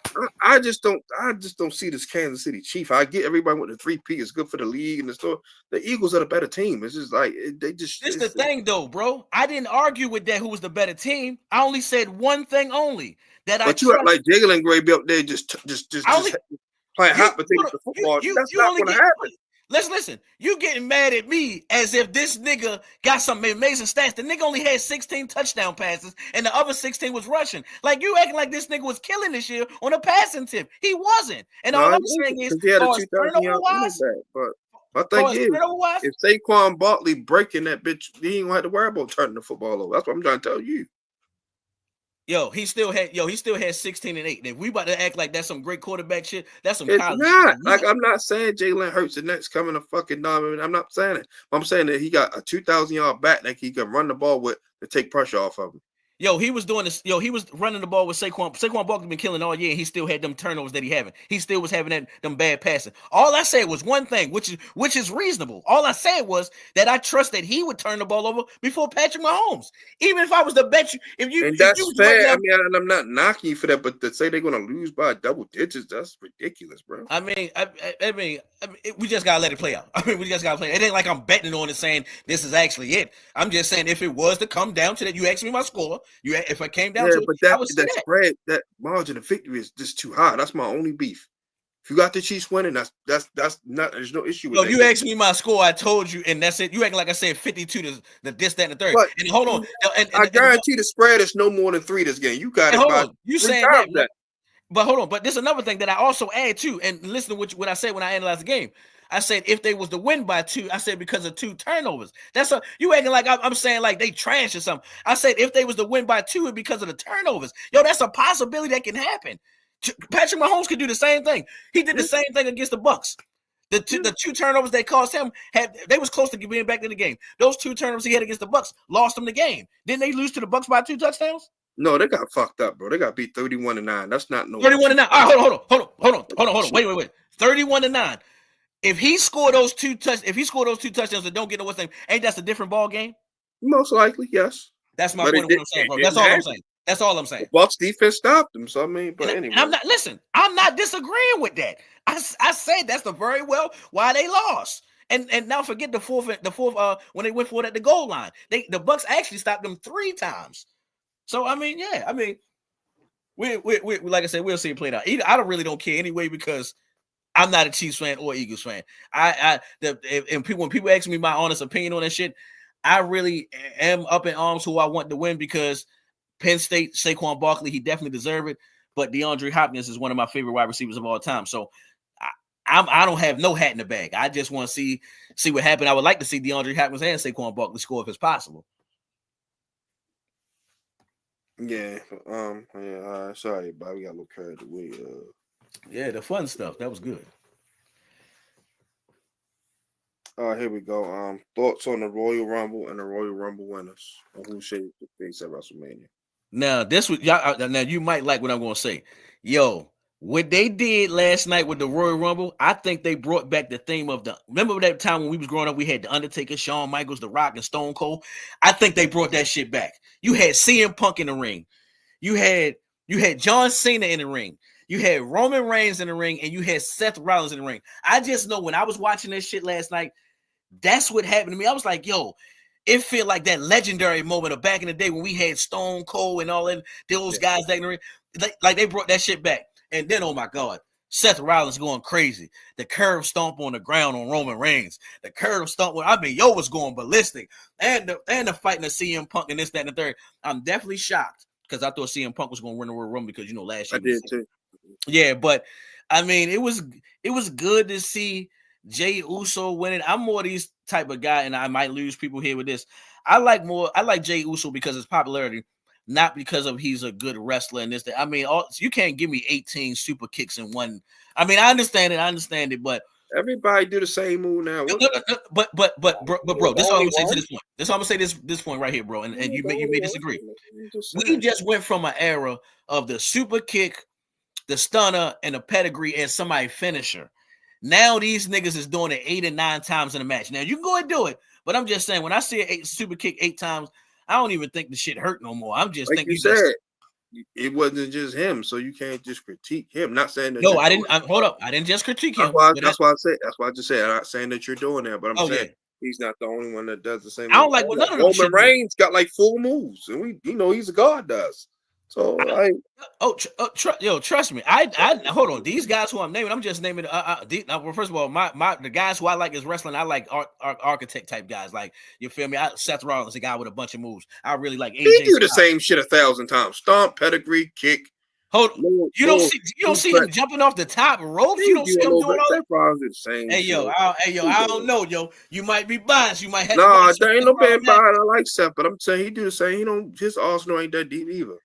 I just don't see this Kansas City Chief. I get everybody with the 3P is good for the league and the store. The Eagles are the better team. It's just like they just. This is the thing, though, bro. I didn't argue with that. Who was the better team? I only said one thing only that I. But you act like Jalen Gray be up there just playing hot potato for football. That's not going to happen. Let's listen. You getting mad at me as if this nigga got some amazing stats. The nigga only had 16 touchdown passes, and the other 16 was rushing. Like you acting like this nigga was killing this year on a passing tip. He wasn't. And all I'm saying is, he had a 2,000-yard but my thing is, if Saquon Barkley breaking that bitch, he ain't gonna have to worry about turning the football over. That's what I'm trying to tell you. He still had 16 and 8. If we about to act like that's some great quarterback shit, that's some college shit. Like I'm not saying Jalen Hurts the next coming to fucking dominate. I'm not saying it. I'm saying that he got a 2,000-yard back that he can run the ball with to take pressure off of him. He was doing this. He was running the ball with Saquon. Saquon Barkley been killing all year. And he still had them turnovers that he having. He still was having them bad passing. All I said was one thing, which is reasonable. All I said was that I trust that he would turn the ball over before Patrick Mahomes. Even if I was to bet you, that's fair. I mean, I'm not knocking you for that, but to say they're going to lose by double digits, that's ridiculous, bro. I mean, we just gotta let it play out. We just gotta play. It ain't like I'm betting on it saying this is actually it. I'm just saying if it was to come down to that, you asked me my score. If I came down to it, that spread, that margin of victory is just too high. That's my only beef. If you got the Chiefs winning, that's not. There's no issue with that. You asked me my score, I told you, and that's it. You acting like I said 52 to the this, that, and the third. But and hold on, I guarantee the spread is no more than 3 this game. You got it. Hold on, you saying that? But hold on, but there's another thing that I also add too, and listen to what I said when I analyzed the game. I said if they was to win by 2, I said because of 2 turnovers. You acting like I'm saying like they trash or something. I said if they was to win by 2, it's because of the turnovers. That's a possibility that can happen. Patrick Mahomes could do the same thing. He did the same thing against the Bucs. The 2 turnovers they cost him they was close to being back in the game. Those 2 turnovers he had against the Bucs lost him the game. Didn't they lose to the Bucs by 2 touchdowns? No, they got fucked up, bro. They got beat 31-9. That's not no 31-9. All right, hold on. Wait. 31-9. If he scored those 2 touchdowns that don't get no what's name, ain't that a different ball game? Most likely, yes. That's my point of what I'm saying, bro. That's all I'm saying. That's all I'm saying. The Bucs defense stopped them, so I mean, but anyway. I'm not disagreeing with that. I said that's the very well why they lost. And now forget the fourth when they went for it at the goal line. The Bucs actually stopped them 3 times. So I mean, we like I said, we'll see it played out. I don't care anyway because I'm not a Chiefs fan or Eagles fan. When people ask me my honest opinion on that shit, I really am up in arms who I want to win because Penn State, Saquon Barkley, he definitely deserved it. But DeAndre Hopkins is one of my favorite wide receivers of all time. So I don't have no hat in the bag. I just want to see what happened. I would like to see DeAndre Hopkins and Saquon Barkley score if it's possible. Yeah. Sorry, Bob. We got a little carried away. Yeah, the fun stuff. That was good. All right, here we go. Thoughts on the Royal Rumble and the Royal Rumble winners, and who shaped the face at WrestleMania. Now, this was y'all. Now you might like what I'm going to say. Yo, what they did last night with the Royal Rumble, I think they brought back the theme of remember that time when we was growing up, we had The Undertaker, Shawn Michaels, The Rock, and Stone Cold. I think they brought that shit back. You had CM Punk in the ring. You had John Cena in the ring. You had Roman Reigns in the ring, and you had Seth Rollins in the ring. I just know when I was watching this shit last night, that's what happened to me. I was like, yo, it felt like that legendary moment of back in the day when we had Stone Cold and all those guys back in the ring. Like they brought that shit back. And then, oh my God, Seth Rollins going crazy. The curve stomp on the ground on Roman Reigns. The curve stomp was going ballistic. And the fighting of CM Punk and this, that, and the third. I'm definitely shocked because I thought CM Punk was going to win the Royal Rumble because last year. I did too. Yeah, but I mean, it was good to see Jey Uso winning. I'm more these type of guy, and I might lose people here with this. I like Jey Uso because of his popularity, not because of he's a good wrestler and this. That. I mean, you can't give me 18 super kicks in one. I mean, I understand it, but everybody do the same move now. But bro, this is all I'm gonna say to this point. This is all I'm gonna say this point right here, bro. And you may disagree. We just went from an era of the super kick, the stunner, and the pedigree, and somebody finisher. Now these niggas is doing it 8 and 9 times in a match. Now you can go and do it, but I'm just saying when I see a super kick 8 times, I don't even think the shit hurt no more. I'm just thinking it wasn't just him, so you can't just critique him. Not saying that. No, I didn't. Hold up, I didn't just critique him. That's why I said. That's why I just said. I'm not saying that you're doing that, but I'm saying he's not the only one that does the same. I don't like none of them. Roman Reigns got like 4 moves, and he's a god does. So trust me. I hold on. These guys who I'm naming, I'm just naming. First of all, the guys who I like is wrestling. I like architect type guys. Like you feel me? Seth Rollins, a guy with a bunch of moves. I really like AJ. He do the same shit 1,000 times. Stomp, pedigree, kick. You don't see him jumping off the top ropes. You don't see him doing all that. Hey yo, I don't know, yo. You might be biased. You might have. No, there ain't no bad bias. I like Seth, but I'm saying he do the same. His arsenal ain't that deep either.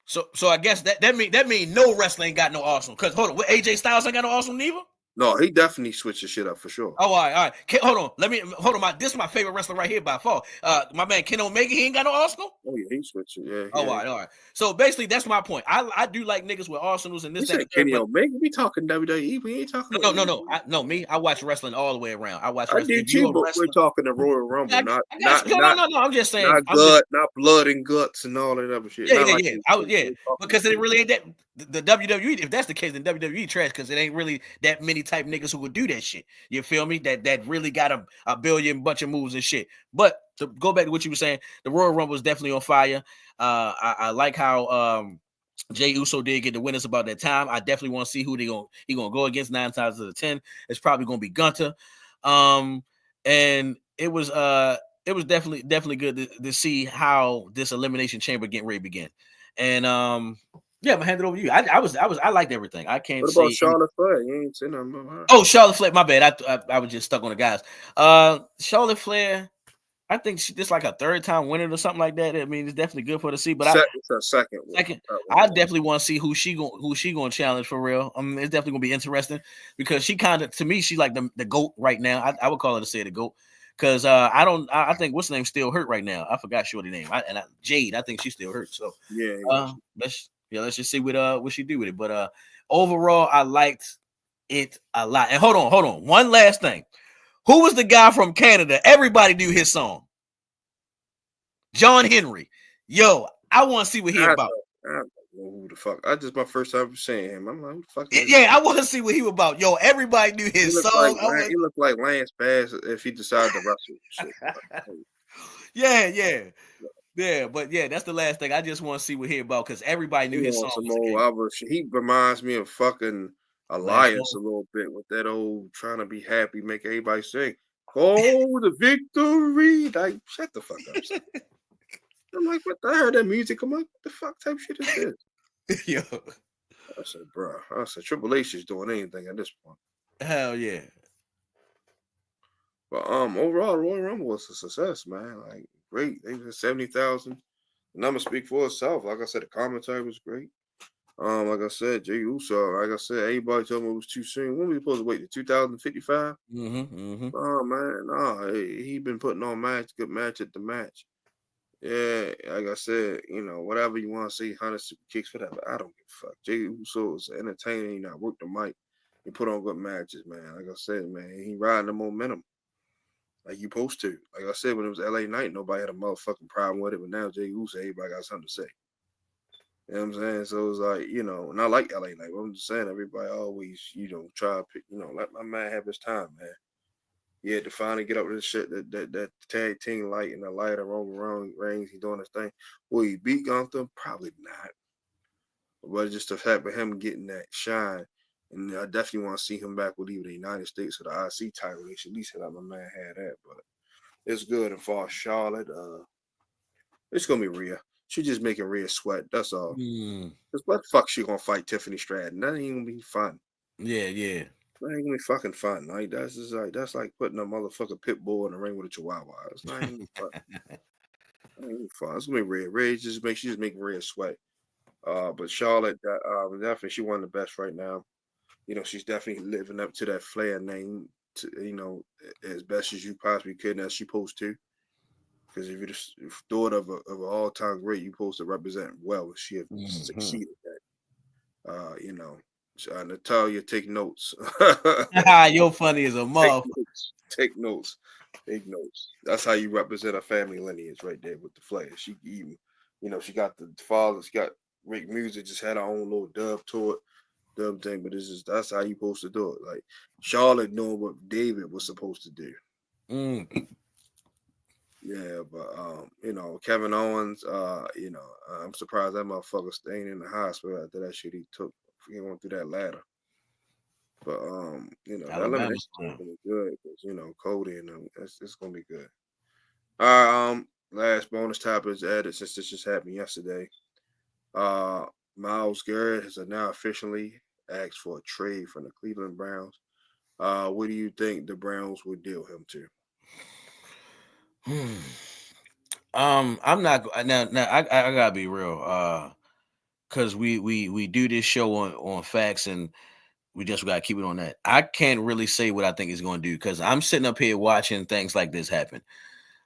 So I guess that mean no wrestling ain't got no arsenal. Because hold on, what AJ Styles ain't got no arsenal neither? No, he definitely switched the shit up for sure. Oh, all right. Hold on. This is my favorite wrestler right here by far. My man Ken Omega, he ain't got no arsenal. Oh yeah, he switched it. Yeah. All right. So basically, that's my point. I do like niggas with arsenals and this. You said Kenny Omega? We talking WWE? We ain't talking. No. I watch wrestling all the way around. I watch. I do too, but we're talking the Royal Rumble, not. No. I'm just saying. Not blood and guts and all that other shit. Yeah. Because it really ain't that. The WWE, if that's the case, then WWE trash because it ain't really that many type niggas who would do that shit. You feel me? That really got a billion bunch of moves and shit. But to go back to what you were saying, the Royal Rumble is definitely on fire. I like how Jey Uso did get the winners about that time. I definitely want to see who he gonna go against 9 times out of 10. It's probably gonna be Gunter. And it was definitely good to see how this elimination chamber getting ready to begin. And yeah, I'm gonna hand it over to you. I liked everything. I can't. What about Charlotte Flair? You ain't seen nothing about her. Oh, Charlotte Flair. My bad. I was just stuck on the guys. Charlotte Flair. I think this like a 3rd time winner or something like that. I mean, it's definitely good for to see. But it's a second. I definitely want to see who she going to challenge for real. It's definitely gonna be interesting because she kind of, to me, she like the GOAT right now. I would call her the GOAT. Because I think what's the name still hurt right now. I forgot shorty name. Jade. I think she's still hurt. So let's just see what she do with it. But overall, I liked it a lot. And hold on. One last thing. Who was the guy from Canada? Everybody knew his song. John Henry. Yo, I want to see what he about. I don't know who the fuck. I just my first time seeing him. I'm like, who the fuck? I want to see what he was about. Yo, everybody knew his song. He looked like Lance Bass if he decided to wrestle. Yeah. Yeah, but yeah, that's the last thing I just want to see what he about because everybody He knew his wants song some was a old game. Albert. He reminds me of fucking Last Elias call. a little bit with that old trying to be happy, make everybody sing, "Oh, the victory!" Like, shut the fuck up, son. I'm like, what the hell? That music? I'm like, what the fuck type shit is this? Yo, I said, bro. I said, Triple H is doing anything at this point. hell yeah. But overall, Royal Rumble was a success, man. Like, great. They was 70,000. The number speak for itself. Like I said, the commentary was great. Like I said, Jay Uso. Like I said, everybody told me it was too soon. When we supposed to wait to 2055? Mm-hmm. Oh man, nah. He been putting on good match at the match. Yeah, like I said, whatever you want to see, 100 super kicks, whatever. I don't give a fuck. Jay Uso is an entertainer. He not work the mic. He put on good matches, man. Like I said, man, he riding the momentum like you supposed to. Like I said, when it was LA Night, nobody had a motherfucking problem with it. But now Jay Uso, everybody got something to say. You know what I'm saying? So it's like, and I like LA Night, but I'm just saying everybody always, try to pick, let my man have his time, man. He had to finally get up to the shit that tag team light and the light of Roman Reigns. He doing his thing. Will he beat Gunther? Probably not. But just the fact of him getting that shine, and I definitely want to see him back with either the United States or the IC title. They should at least let my man have that. But it's good. And for Charlotte, it's gonna be Rhea. She just making Rhea sweat. That's all. Mm. Cause what the fuck she gonna fight Tiffany Stratton? That ain't gonna be fun. Yeah. That ain't gonna be fucking fun. Like that's like putting a motherfucking pit bull in the ring with a chihuahua. It's not even fun. It ain't gonna be fun. It's gonna be Rhea. She just making Rhea sweat. But Charlotte, definitely she one of the best right now. She's definitely living up to that Flair name, as best as you possibly could, as she supposed to. Because if you're the daughter of an all-time great, you're supposed to represent well. She have Mm-hmm. succeeded at. Natalia, take notes. You're funny as a Take motherfucker. notes. Take notes. Take notes. That's how you represent a family lineage right there with the Flair. She even, she got the father. She got Rick Music. Just had her own little dub to it. Dub thing, but that's how you supposed to do it. Like Charlotte knowing what David was supposed to do. Mm. Yeah, but Kevin Owens, I'm surprised that motherfucker staying in the hospital after that shit he took. He went through that ladder. But that Alabama elimination is style. gonna be good because Cody and them, it's gonna be good. All right, last bonus topic is added since this just happened yesterday. Uh, Myles Garrett has now officially asked for a trade from the Cleveland Browns. What do you think the Browns would deal him to? I'm not now. I gotta be real. Because we do this show on facts and we just gotta keep it on that. I can't really say what I think he's going to do because I'm sitting up here watching things like this happen.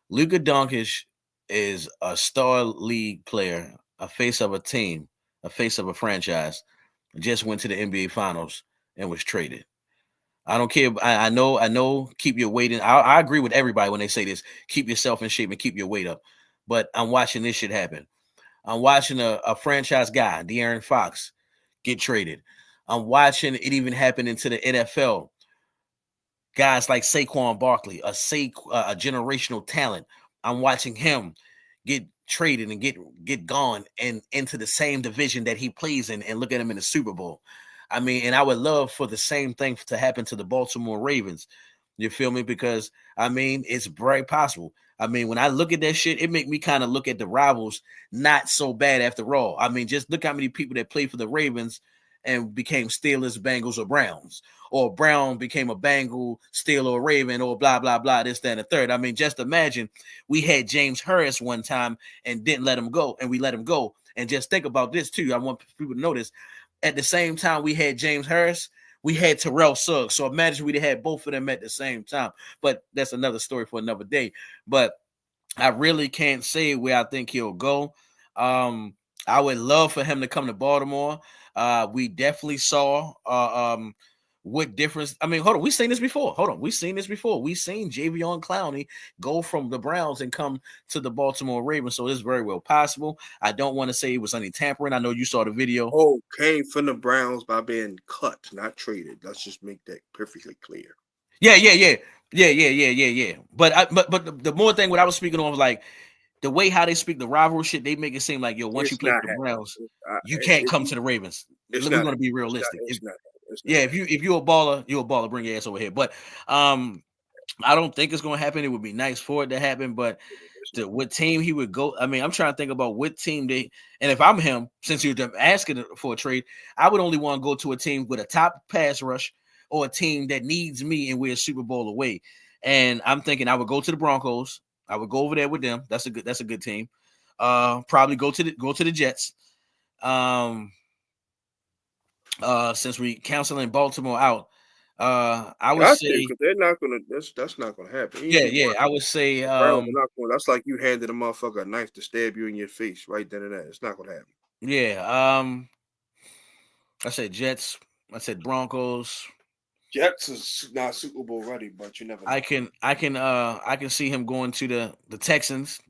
Luka Doncic is a star league player, a face of a team, a face of a franchise. Just went to the NBA Finals and was traded. I don't care. I know. Keep your weight in. I agree with everybody when they say this. Keep yourself in shape and keep your weight up. But I'm watching this shit happen. I'm watching a franchise guy, De'Aaron Fox, get traded. I'm watching it even happen into the NFL. Guys like Saquon Barkley, a generational talent. I'm watching him get traded and get gone and into the same division that he plays in, and look at him in the Super Bowl. I mean, and I would love for the same thing to happen to the Baltimore Ravens. You feel me? Because I mean, it's very possible. I mean, when I look at that shit, it make me kind of look at the rivals not so bad after all. I mean, just look how many people that played for the Ravens and became Steelers, Bengals, or Browns, or Brown became a Bengal, Steeler, or Raven, or blah blah blah. This, that, and the third. I mean, just imagine we had James Harris one time and didn't let him go, and we let him go. And just think about this too. I want people to know this. At the same time we had James Harris, we had Terrell Suggs. So imagine we'd had both of them at the same time. But that's another story for another day. But I really can't say where I think he'll go. I would love for him to come to Baltimore. We definitely saw what difference. I mean, hold on, we've seen this before. We've seen this before. We've seen Javion Clowney go from the Browns and come to the Baltimore Ravens. So it's very well possible. I don't want to say it was any tampering. I know you saw the video. Oh, came from the Browns by being cut, not traded. Let's just make that perfectly clear. Yeah. But the more thing what I was speaking on was like the way how they speak the rivalry shit, they make it seem like, yo, once you It's play not for the happening. Browns, you can't come to the Ravens. It's We're not. gonna be It's not. realistic. It's not. It's not. Yeah, if you're a baller, you're a baller. Bring your ass over here. But I don't think it's gonna happen. It would be nice for it to happen, but what team he would go? I mean, I'm trying to think about what team they. And if I'm him, since you're asking for a trade, I would only want to go to a team with a top pass rush or a team that needs me and we're a Super Bowl away. And I'm thinking I would go to the Broncos. I would go over there with them. That's a good team. Probably go to the Jets. Since we canceling Baltimore out, I would Got to, say, because they're not gonna. That's not gonna happen. Either yeah, one. I would say, The Browns are not going. That's like you handed a motherfucker a knife to stab you in your face right then and there. It's not gonna happen. yeah, I said Jets. I said Broncos. Jets is not Super Bowl ready, but you never know. I can see him going to the Texans.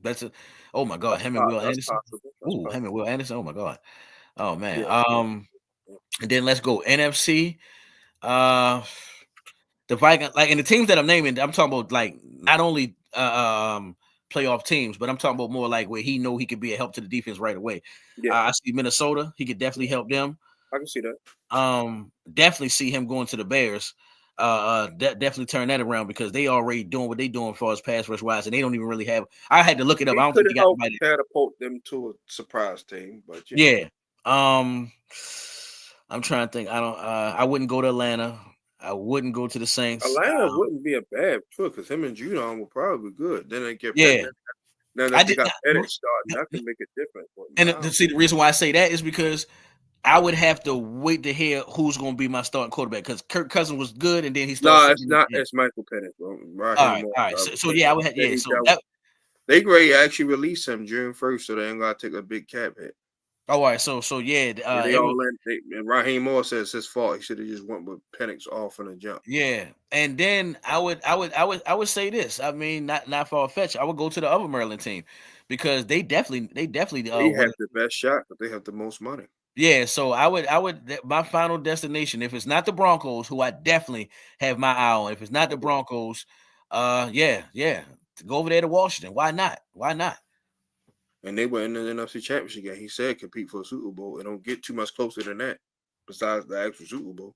Oh my God, him and Will That's Anderson. possible. That's Ooh, him possible. and Will Anderson. Oh my God. Oh man. Yeah. Yeah. And then let's go NFC. The Vikings, like, and the teams that I'm naming, I'm talking about like not only playoff teams, but I'm talking about more like where he know he could be a help to the defense right away. Yeah. I see Minnesota. He could definitely help them. I can see that. Definitely see him going to the Bears. Definitely turn that around because they already doing what they doing as far as pass rush wise, and they don't even really have. I had to look it up. I He don't could think they got help nobody. catapult them to a surprise team, but you know. Yeah. I'm trying to think. I don't. I wouldn't go to Atlanta. I wouldn't go to the Saints. Atlanta wouldn't be a bad choice because him and Judon were probably good. Then they get Yeah. now I that they did. got Penix starting, that can make a difference. But And nah, see, the reason why I say that is because I would have to wait to hear who's going to be my starting quarterback because Kirk Cousins was good, and then he started. no, it's not. It's Michael Penix, bro. All Raheem right. Morris, So yeah, I would have. Yeah. So that. they great actually release him June 1st, so they ain't gotta take a big cap hit. All right. So yeah. Yeah, they all and Raheem Morris says it's his fault. He should have just went with Penix off in the jump. Yeah, and then I would say this. I mean, not far fetched. I would go to the other Maryland team because they definitely They have the best shot, but they have the most money. Yeah, so I would my final destination, if it's not the Broncos, who I definitely have my eye on. If it's not the Broncos, yeah, to go over there to Washington. Why not? Why not? And they were in the NFC Championship game. He said compete for a Super Bowl. It don't get too much closer than that, besides the actual Super Bowl.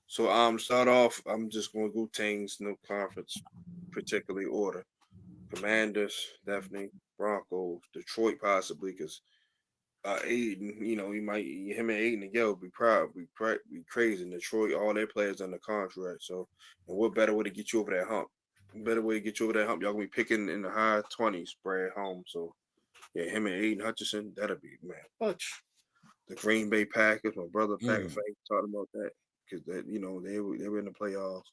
So start off. I'm just gonna go teams, no conference, particularly order. Commanders, definitely. Broncos, Detroit, possibly because Aiden, him and Aiden together would be proud, be crazy. In Detroit, all their players under contract. So, and what better way to get you over that hump? Better way to get you over that hump. Y'all gonna be picking in the high 20s, spread home. So, yeah, him and Aiden Hutchinson, that'll be man. Much. The Green Bay Packers, my brother Packer fan talking about that because they were in the playoffs.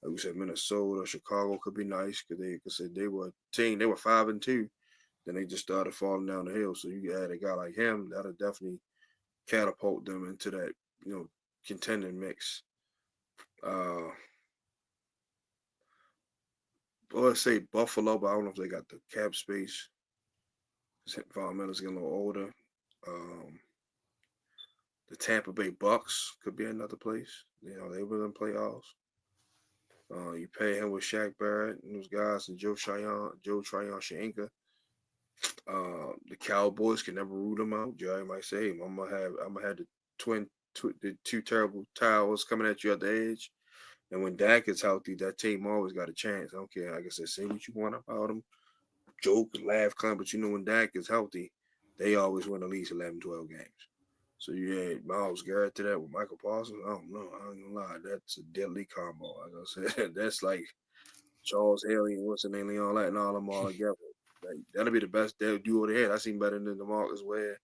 Like we said, Minnesota, Chicago could be nice because they were a team. They were 5-2. Then they just started falling down the hill. So you add a guy like him, that'll definitely catapult them into that, contending mix. Well, let's say Buffalo, but I don't know if they got the cap space. Von Miller's getting a little older. The Tampa Bay Bucks could be another place. They were in playoffs. You pay him with Shaq Barrett and those guys and Joe Tryon Shanka. The Cowboys can never rule them out. Jerry might say, I'm gonna have the two terrible towers coming at you at the edge. And when Dak is healthy, that team always got a chance. I don't care. Like I said, say what you want about them. Joke, laugh, clown, but when Dak is healthy, they always win at least 11, 12 games. So you had Myles Garrett to that with Michael Parsons. I don't know. I ain't gonna lie. That's a deadly combo. Like I said, that's like Charles Haley and what's the name, Leon Latin, all them all together. Like, that'll be the best duo they had. I seen better than DeMarcus Ware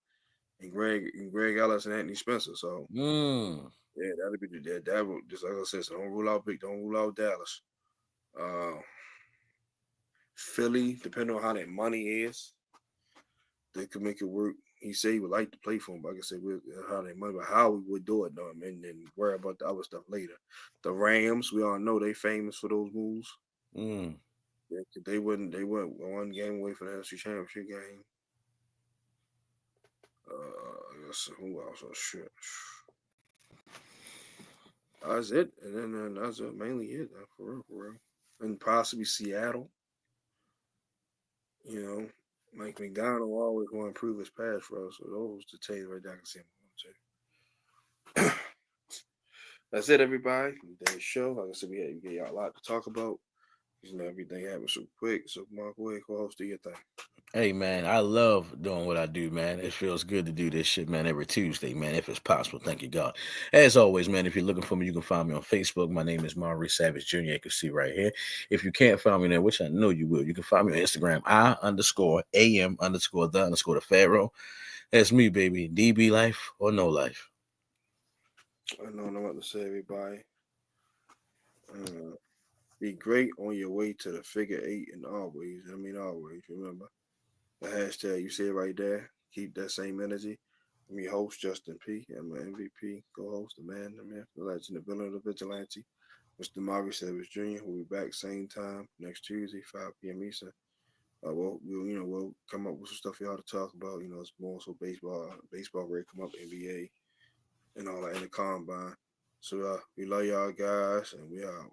and Greg Ellis and Anthony Spencer. So yeah, that'll be that will, just like I said, so don't rule out Dallas. Philly, depending on how that money is, they could make it work. He said he would like to play for him, but like I said, how they money, but how we would do it though, and then worry about the other stuff later. The Rams, we all know they famous for those moves. Yeah, they went one game away from the NFC Championship game. Let's see who else? Oh shit. That's it, and then that's mainly it for real, and possibly Seattle. Mike McDonald always want to improve his pass rush. So those the tape right there. I can see him. That's it, everybody. Today's show. Like I said, we got y'all a lot to talk about. You know, everything happened so quick. So, Mark, go ahead, co-host, do your thing. Hey man, I love doing what I do, man. It feels good to do this shit, man, every Tuesday, man, if it's possible. Thank you, God. As always, man, if you're looking for me, you can find me on Facebook. My name is Maurice Savage Jr. You can see right here. If you can't find me there, which I know you will, you can find me on Instagram, I_AM_the Pharaoh. That's me, baby. DB life or no life. I know what to say, everybody. Uh, be great on your way to the figure eight and always. I mean, always. Remember the hashtag, you see it right there. Keep that same energy. I'm your host, Justin P. I'm an MVP, co-host, the man, the myth, the legend, the villain, the vigilante. Mr. Maurice Savage Jr. We'll be back same time next Tuesday, 5 p.m. Eastern. We'll come up with some stuff y'all to talk about. You know, it's more so baseball ready to come up, NBA, and all that in the combine. So we love y'all guys, and we out.